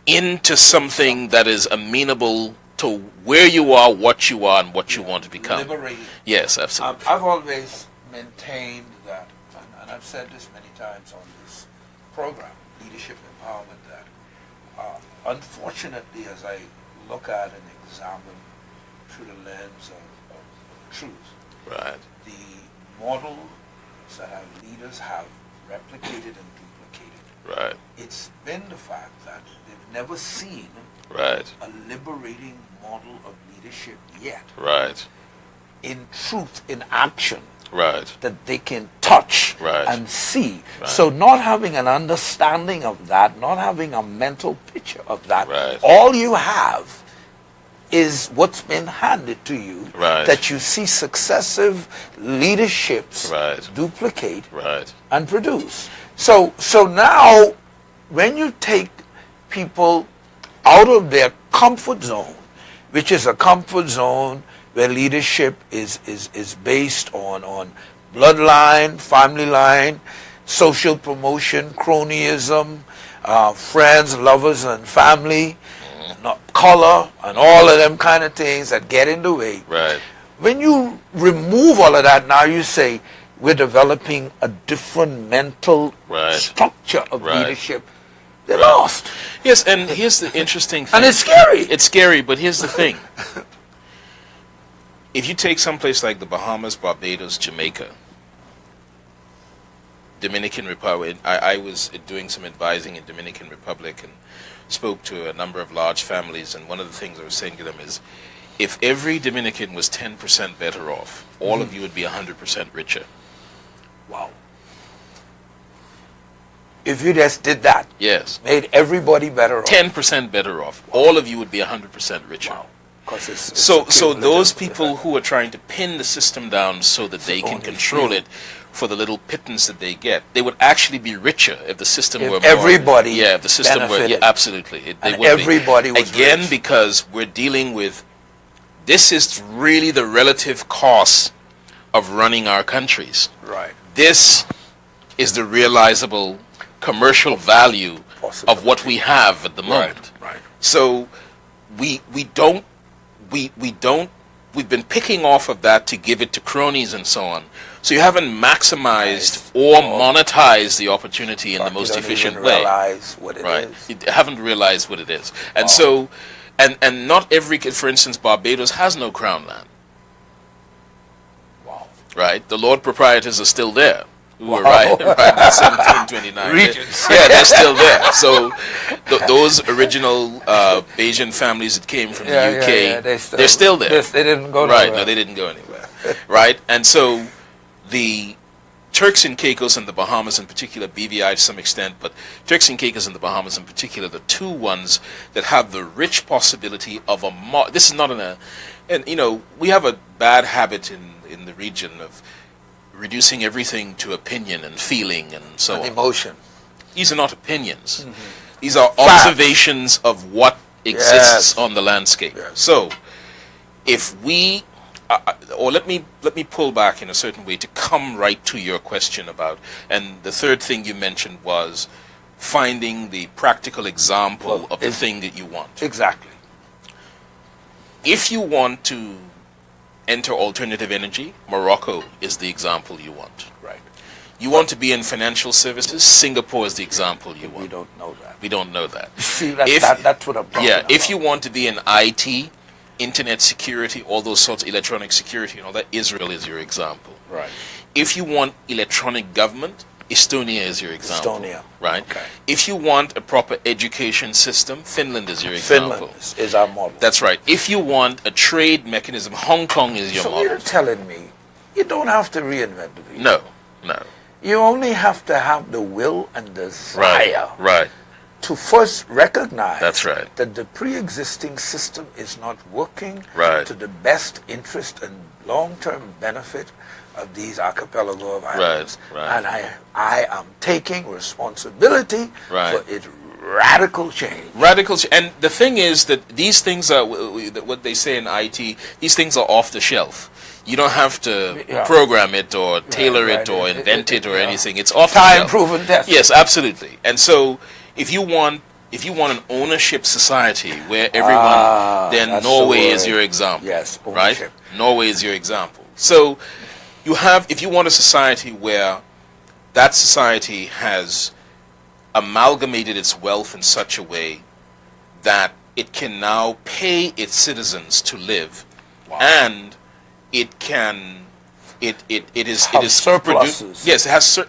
into something that is amenable to where you are, what you are, and what you want to become. Liberating. Yes, absolutely. I've always maintained that, and I've said this many times on this program, leadership empowerment, that unfortunately, as I look at and examine through the lens of truth, Right. the models that our leaders have replicated and duplicated, Right. it's been the fact that they've never seen Right. a liberating model of leadership yet. Right. In truth, in action, Right. that they can touch Right. and see. Right. So not having an understanding of that, not having a mental picture of that, Right. all you have is what's been handed to you, Right. that you see successive leaderships Right. duplicate Right. and produce. So now, when you take people out of their comfort zone, which is a comfort zone where leadership is based on bloodline, family line, social promotion, cronyism, friends, lovers, and family, not color, and all of them kind of things that get in the way. Right. When you remove all of that, now you say we're developing a different mental Right. structure of Right. leadership. They're lost. Yes, and here's the interesting thing. And it's scary. It's scary, but here's the thing. If you take someplace like the Bahamas, Barbados, Jamaica, Dominican Republic, I was doing some advising in Dominican Republic and spoke to a number of large families, and one of the things I was saying to them is, if every Dominican was 10% better off, all of you would be 100% richer. Wow. If you just did that, Yes. made everybody better off. 10% better off, all of you would be 100% richer. Wow. 'Cause it's So cumulative those effect. people who are trying to pin the system down so that they can only control few. it for the little pittance that they get, they would actually be richer if the system If were more, everybody yeah, if the system were, benefited. yeah, absolutely, they And would everybody be. was Again, rich. because we're dealing with, this is really the relative cost of running our countries. Right. This is the realizable commercial value of what we have at the moment. Right. So we've been picking off of that to give it to cronies and so on. So you haven't maximized or monetized the opportunity in the most efficient way. Realize what it Right. is. You haven't realized what it is. And so, and not every, for instance, Barbados has no crown land. Wow. Right? The Lord proprietors are still there. Who were right in 1729. Regents. Yeah, they're still there. So those original Bayesian families that came from the UK, they're still there. Yes, they didn't go Right, nowhere. no, they didn't go anywhere. Right? And so the Turks and Caicos and the Bahamas in particular, BVI to some extent, but Turks and Caicos and the Bahamas in particular, the two ones that have the rich possibility of this is not and you know, we have a bad habit in the region of reducing everything to opinion and feeling and so on. Emotion. These are not opinions. These are observations of what exists on the landscape. Yes. So, if we, or let me pull back in a certain way to come right to your question about, and the third thing you mentioned was finding the practical example of the thing that you want. Exactly. If you want to enter alternative energy, Morocco is the example you want. Right. You want to be in financial services, Singapore is the example you want. We don't know that. We don't know that. See, that's what I'm talking Yeah, about. if you want to be in IT, internet security, all those sorts of electronic security and all that, Israel is your example. Right. If you want electronic government, Estonia is your example. Estonia. Right? Okay. If you want a proper education system, Finland is your example. Finland is our model. That's right. If you want a trade mechanism, Hong Kong is your So model. you're telling me you don't have to reinvent the wheel. No. You only have to have the will and desire Right. to first recognize That's right. that the pre-existing system is not working Right. to the best interest and long-term benefit of these archipelago of islands. Right. And I am taking responsibility Right. for its radical change. And the thing is that these things are, what they say in IT, these things are off the shelf. You don't have to program it or tailor it or invent it or anything. It's off the shelf. Time-proven test. Yes, absolutely. And so if you want an ownership society where everyone, then that's Norway the is word. your example. Yes, right? ownership. Norway is your example. So if you want a society where that society has amalgamated its wealth in such a way that it can now pay its citizens to live, and it can it is surpluses. Yes, it has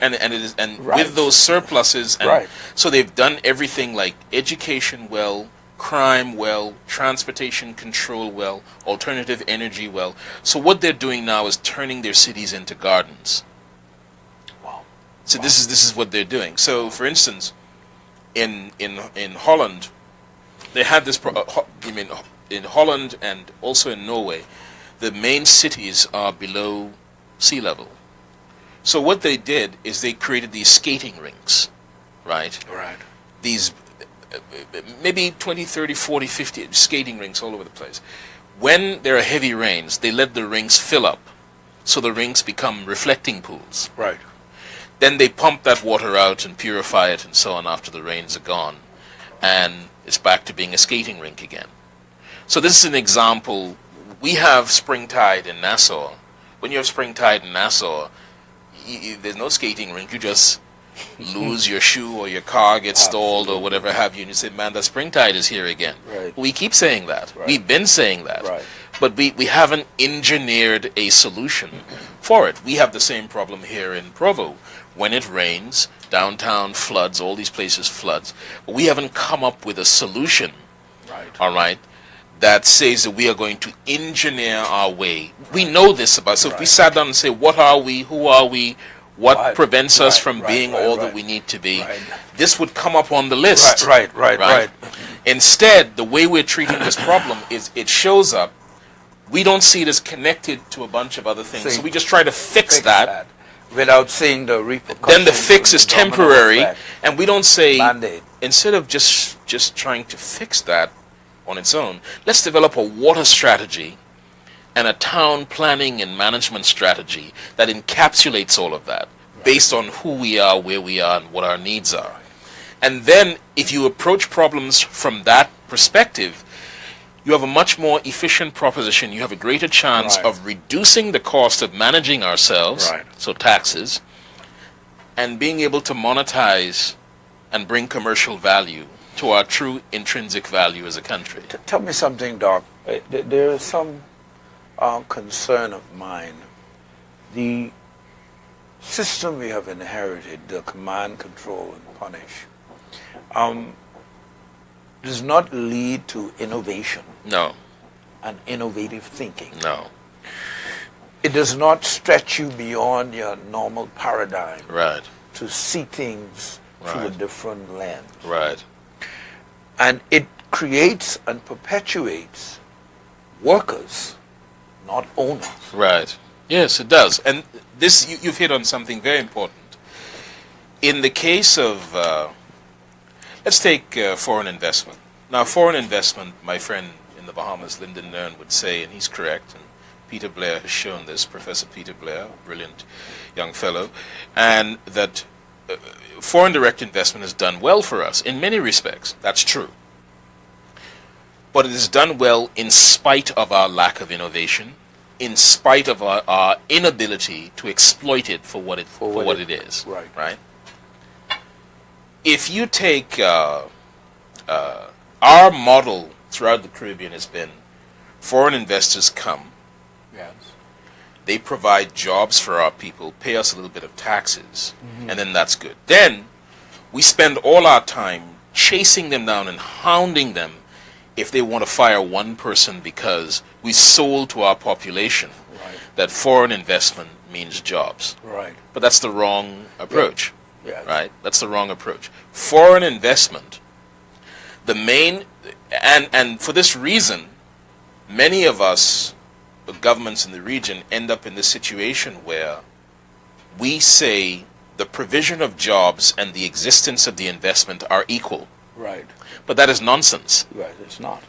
Right. with those surpluses, and Right. so they've done everything like education well, crime well, transportation control well, alternative energy well. So what they're doing now is turning their cities into gardens. Wow. So this is what they're doing. So for instance, in Holland, they had this. In Holland and also in Norway, the main cities are below sea level. So what they did is they created these skating rinks, right? Right. These maybe 20, 30, 40, 50 skating rinks all over the place. When there are heavy rains, they let the rinks fill up, so the rinks become reflecting pools. Right. Then they pump that water out and purify it and so on after the rains are gone, and it's back to being a skating rink again. So this is an example. We have spring tide in Nassau. When you have spring tide in Nassau, there's no skating rink. You just lose your shoe or your car gets stalled or whatever have you, and you say, man, the spring tide is here again. Right. We keep saying that. Right. We've been saying that. Right. But we haven't engineered a solution for it. We have the same problem here in Provo. When it rains, downtown floods, all these places floods. But we haven't come up with a solution, Right. all right, that says that we are going to engineer our way. We know this about, so if we sat down and say, what are we, who are we, what prevents us from being all that we need to be, this would come up on the list. Right. Instead, the way we're treating this problem is it shows up, we don't see it as connected to a bunch of other things, so we just try to fix that. Without seeing the repercussions. Then the fix is temporary, and we don't say, Band-Aid. instead of just trying to fix that on its own, let's develop a water strategy and a town planning and management strategy that encapsulates all of that based on who we are, where we are, and what our needs are. And then if you approach problems from that perspective, you have a much more efficient proposition. You have a greater chance of reducing the cost of managing ourselves, so taxes, and being able to monetize and bring commercial value to our true intrinsic value as a country. Tell me something, Doc. There is some concern of mine. The system we have inherited, the command, control, and punish, does not lead to innovation. No. And innovative thinking. No. It does not stretch you beyond your normal paradigm. Right. To see things through a different lens. Right. And it creates and perpetuates workers, not owners. Right. Yes, it does. And this, you've hit on something very important. In the case of, let's take foreign investment. Now, foreign investment, my friend in the Bahamas, Lyndon Nern, would say, and he's correct, and Peter Blair has shown this, Professor Peter Blair, brilliant young fellow, and that foreign direct investment has done well for us in many respects. That's true. But it has done well in spite of our lack of innovation, in spite of our inability to exploit it for what it is. Right? If you take our model throughout the Caribbean has been foreign investors come, they provide jobs for our people, pay us a little bit of taxes, and then that's good. Then we spend all our time chasing them down and hounding them if they want to fire one person because we sold to our population that foreign investment means jobs. Right. But that's the wrong approach. Yes. Right? That's the wrong approach. Foreign investment, the main, and for this reason, many of us, the governments in the region, end up in this situation where we say the provision of jobs and the existence of the investment are equal. Right. But that is nonsense. Right, it's not.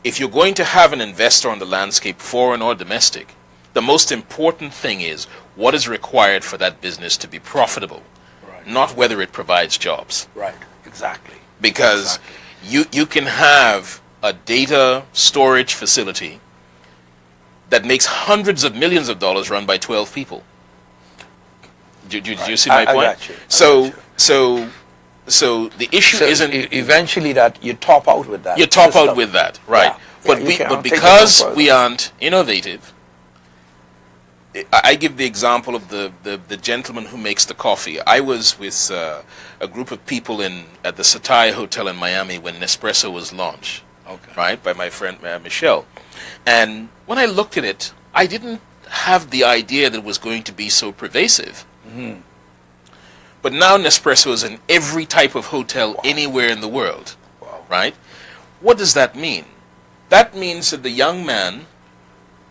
If you're going to have an investor on the landscape, foreign or domestic, the most important thing is what is required for that business to be profitable, not whether it provides jobs. Right, exactly. Because you can have a data storage facility that makes hundreds of millions of dollars run by 12 people. Do you see my point? I got you. So the issue isn't eventually that you top out with that. You top out with that, right? Yeah. But because we aren't innovative, I give the example of the gentleman who makes the coffee. I was with a group of people at the Satai Hotel in Miami when Nespresso was launched, Okay. right, by my friend Michelle. And when I looked at it, I didn't have the idea that it was going to be so pervasive. Mm-hmm. But now Nespresso is in every type of hotel anywhere in the world, Wow. right? What does that mean? That means that the young man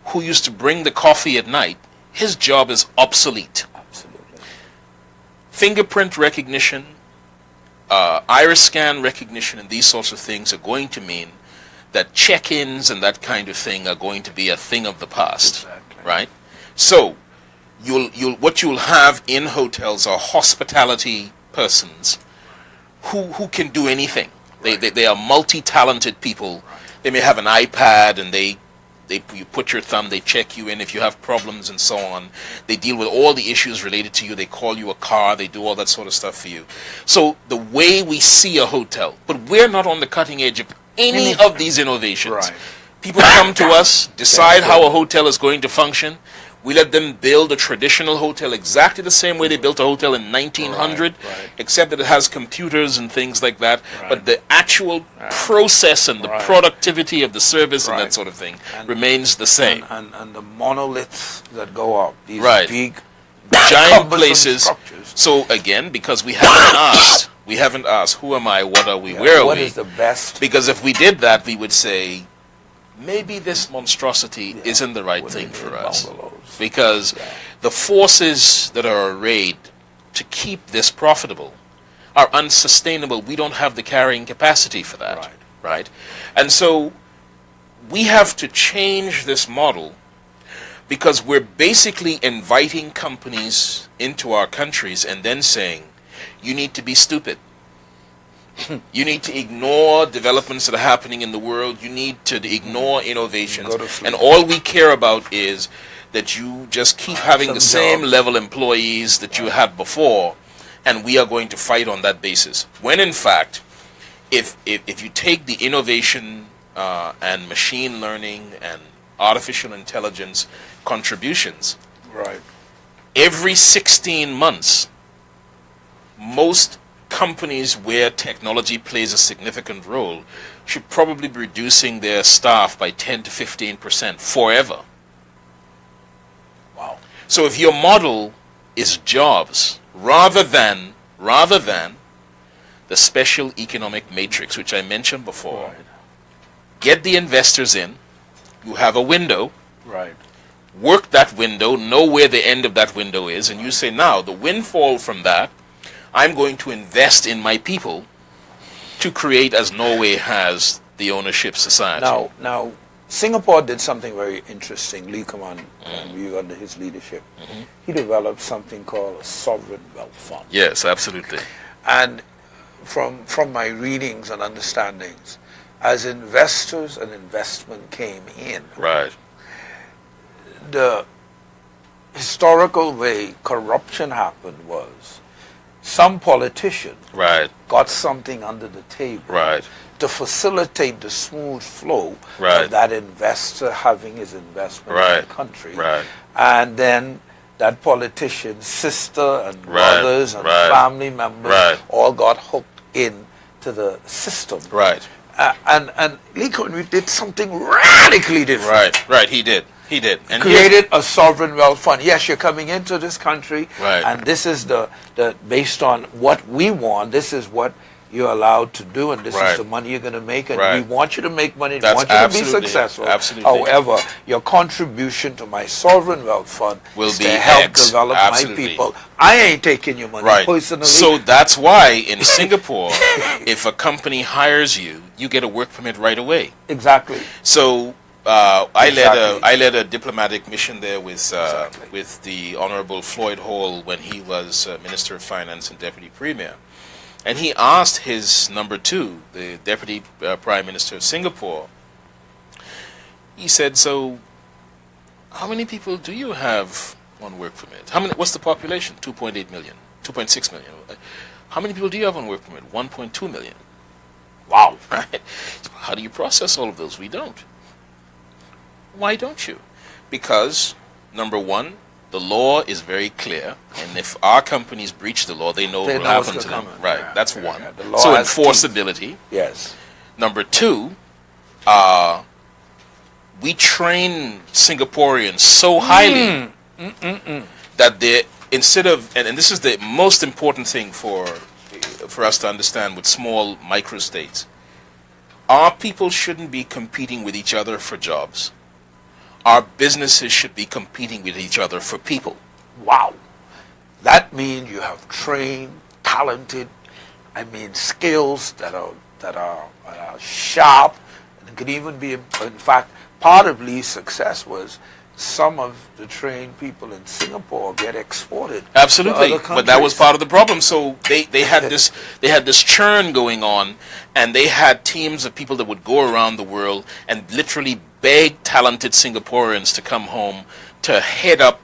who used to bring the coffee at night, his job is obsolete. Absolutely. Fingerprint recognition, iris scan recognition, and these sorts of things are going to mean that check-ins and that kind of thing are going to be a thing of the past, Exactly. right? So, what you'll have in hotels are hospitality persons who can do anything. Right. They are multi-talented people. They may have an iPad and you put your thumb, they check you in if you have problems and so on. They deal with all the issues related to you. They call you a car. They do all that sort of stuff for you. So the way we see a hotel, but we're not on the cutting edge of any of these innovations. Right. People come to us, decide how a hotel is going to function. We let them build a traditional hotel exactly the same way they built a hotel in 1900, Right. except that it has computers and things like that. Right. But the actual process and the Right. productivity of the service and Right. that sort of thing And- remains the same. And the monoliths that go up, these Right. big Giant cumbersome places. structures. So again, because we haven't asked, who am I, what are we, where are What we? is the best? Because if we did that, we would say, maybe this monstrosity isn't the right Would thing it for be us. bungalows? Because Yeah. the forces that are arrayed to keep this profitable are unsustainable. We don't have the carrying capacity for that. Right? And so we have to change this model because we're basically inviting companies into our countries and then saying, you need to be stupid. You need to ignore developments that are happening in the world. You need to ignore innovations. Go to sleep. And all we care about is that you just keep having some the same jobs. level employees that you had before, and we are going to fight on that basis. When in fact, if you take the innovation and machine learning and artificial intelligence contributions, Right. every 16 months, most companies where technology plays a significant role should probably be reducing their staff by 10 to 15% forever. Wow. So if your model is jobs rather than the special economic matrix, which I mentioned before, Right. get the investors in, you have a window, Right. work that window, know where the end of that window is, and you say, now, the windfall from that, I'm going to invest in my people to create, as Norway has, the ownership society. Now, Singapore did something very interesting. Lee Kuan Yew, under his leadership, he developed something called a sovereign wealth fund. Yes, absolutely. And from my readings and understandings, as investors and investment came in, Right. the historical way corruption happened was some politician Right. got something under the table Right. to facilitate the smooth flow Right. of that investor having his investment in Right. the country. Right. And then that politician's sister and Right. brothers and Right. family members Right. all got hooked into the system. Right. And Lee Kuan Yew did something radically different. Right. Right. He did. And Created a sovereign wealth fund. Yes, you're coming into this country, Right. and this is the based on what we want. This is what you're allowed to do, and this Right. is the money you're going to make, and Right. we want you to make money. We That's want you to be absolutely- successful. absolutely. However, your contribution to my sovereign wealth fund Will is be to help X. develop Absolutely. my people. I ain't taking your money Right. personally. So that's why in Singapore, if a company hires you, you get a work permit right away. exactly. So Exactly. I led a diplomatic mission there with Exactly. with the Honorable Floyd Hall when he was Minister of Finance and Deputy Premier, and he asked his number two, the Deputy Prime Minister of Singapore. He said, "So, how many people do you have on work permit? What's the population? 2.8 million, 2.6 million. How many people do you have on work permit? 1.2 million. Wow, right? How do you process all of those? We don't. Why don't you? Because, number one, The law is very clear, and if our companies breach the law, they know what will happen to them. Right, yeah, that's yeah, one. yeah. The law So has enforceability. Yes. Number two, we train Singaporeans so highly that they, instead of, and this is the most important thing for us to understand with small microstates, our people shouldn't be competing with each other for jobs. Our businesses should be competing with each other for people. Wow. That means you have trained, talented, skills that are sharp, and could even be, in fact, part of Lee's success was some of the trained people in Singapore get exported. Absolutely, to other countries. but that was part of the problem. So they had this churn going on, and they had teams of people that would go around the world and literally beg talented Singaporeans to come home to head up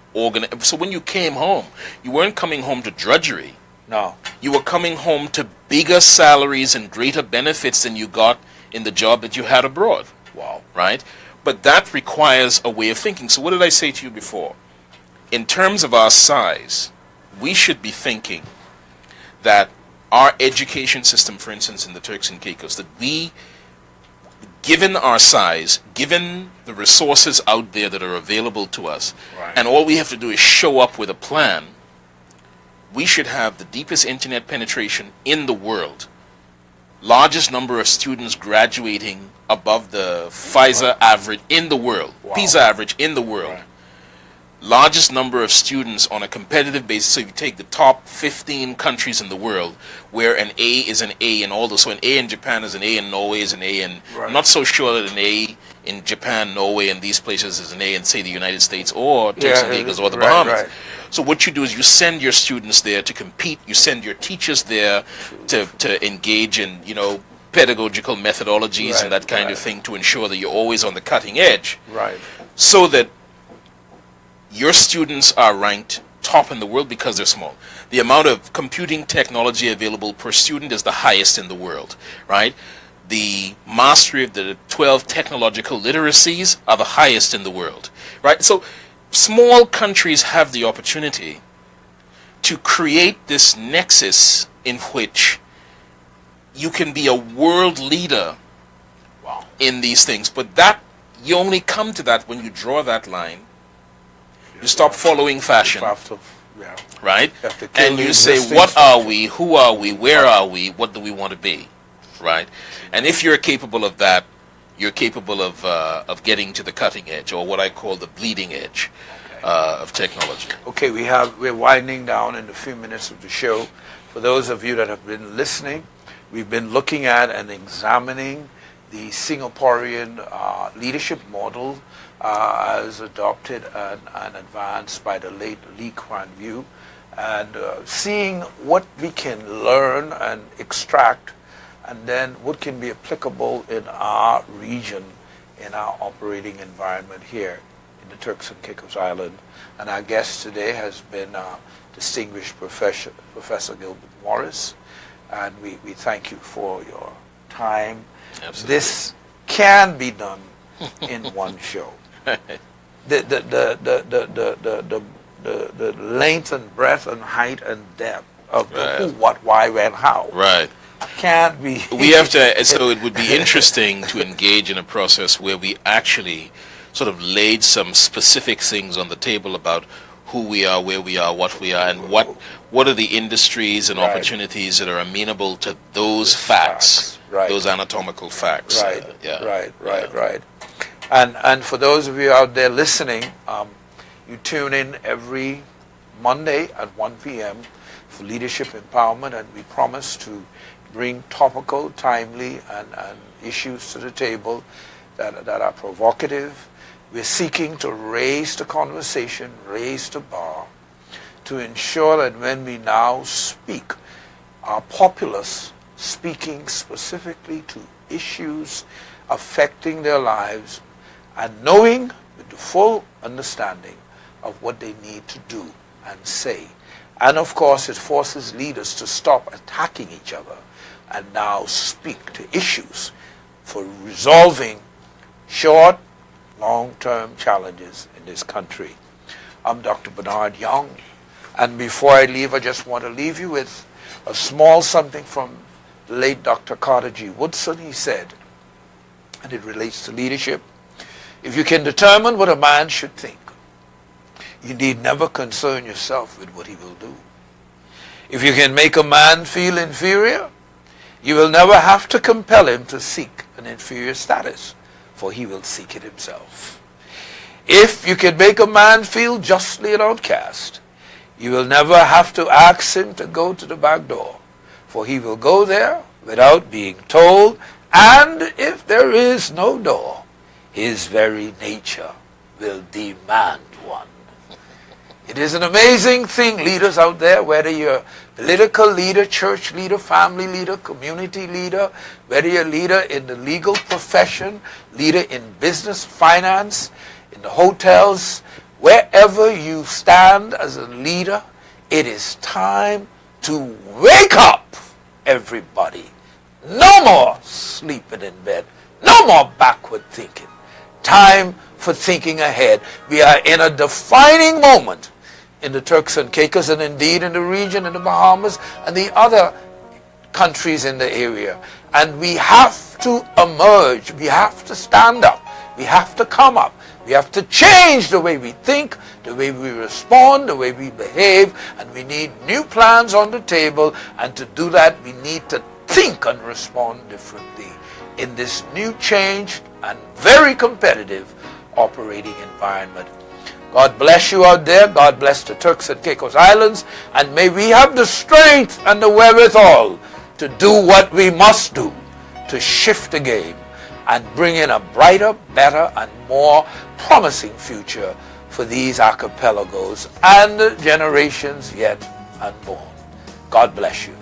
So when you came home, you weren't coming home to drudgery. No. You were coming home to bigger salaries and greater benefits than you got in the job that you had abroad. Wow. Right? But that requires a way of thinking. So what did I say to you before? In terms of our size, we should be thinking that our education system, for instance, in the Turks and Caicos, that we, given our size, given the resources out there that are available to us, right, and all we have to do is show up with a plan, we should have the deepest internet penetration in the world, largest number of students graduating above the FISA average in the world, wow, PISA average in the world, right, largest number of students on a competitive basis. So if you take the top 15 countries in the world where an A is an A in all those, so an A in Japan is an A in Norway is an A in, right, I'm not so sure that an A in Japan, Norway, and these places is an A in, say, the United States or Turks and Caicos or the Bahamas. Right. So what you do is you send your students there to compete, you send your teachers there to engage in, pedagogical methodologies, right, and that kind right, of thing, to ensure that you're always on the cutting edge. Right. So that your students are ranked top in the world because they're small. The amount of computing technology available per student is the highest in the world, right? The mastery of the 12 technological literacies are the highest in the world, right? So small countries have the opportunity to create this nexus in which you can be a world leader, wow, in these things. But that, you only come to that when you draw that line. You stop following fashion, right? And you say, what are we? Who are we? Where are we? What do we want to be, right? And if you're capable of that, you're capable of getting to the cutting edge, or what I call the bleeding edge of technology. Okay, we're winding down in a few minutes of the show. For those of you that have been listening, we've been looking at and examining the Singaporean leadership model as adopted and advanced by the late Lee Kuan Yew, and seeing what we can learn and extract, and then what can be applicable in our region, in our operating environment here in the Turks and Caicos Islands. And our guest today has been distinguished Professor Gilbert Morris, and we thank you for your time. Absolutely. This can be done in one show. The length and breadth and height and depth of the who, what, why, when, how. Right. Can't be. We have to, so it would be interesting to engage in a process where we actually sort of laid some specific things on the table about who we are, where we are, what we are, and what are the industries and opportunities that are amenable to those facts, right, those anatomical facts. Right. And for those of you out there listening, you tune in every Monday at 1 p.m. for Leadership Empowerment, and we promise to bring topical, timely, and issues to the table that are provocative. We're seeking to raise the conversation, raise the bar, to ensure that when we now speak, our populace speaking specifically to issues affecting their lives, and knowing with the full understanding of what they need to do and say. And of course, it forces leaders to stop attacking each other and now speak to issues for resolving short, long-term challenges in this country. I'm Dr. Bernard Young. And before I leave, I just want to leave you with a small something from the late Dr. Carter G. Woodson. He said, and it relates to leadership, if you can determine what a man should think, you need never concern yourself with what he will do. If you can make a man feel inferior, you will never have to compel him to seek an inferior status, for he will seek it himself. If you can make a man feel justly an outcast, you will never have to ask him to go to the back door, for he will go there without being told, and if there is no door, his very nature will demand one. It is an amazing thing, leaders out there, whether you're political leader, church leader, family leader, community leader, whether you're a leader in the legal profession, leader in business, finance, in the hotels, wherever you stand as a leader, it is time to wake up, everybody. No more sleeping in bed. No more backward thinking. Time for thinking ahead. We are in a defining moment in the Turks and Caicos, and indeed in the region, in the Bahamas, and the other countries in the area. And we have to emerge. We have to stand up. We have to come up. We have to change the way we think, the way we respond, the way we behave, and we need new plans on the table, and to do that we need to think and respond differently in this new changed and very competitive operating environment. God bless you out there. God bless the Turks and Caicos Islands, and may we have the strength and the wherewithal to do what we must do to shift the game and bring in a brighter, better, and more promising future for these archipelagos and generations yet unborn. God bless you.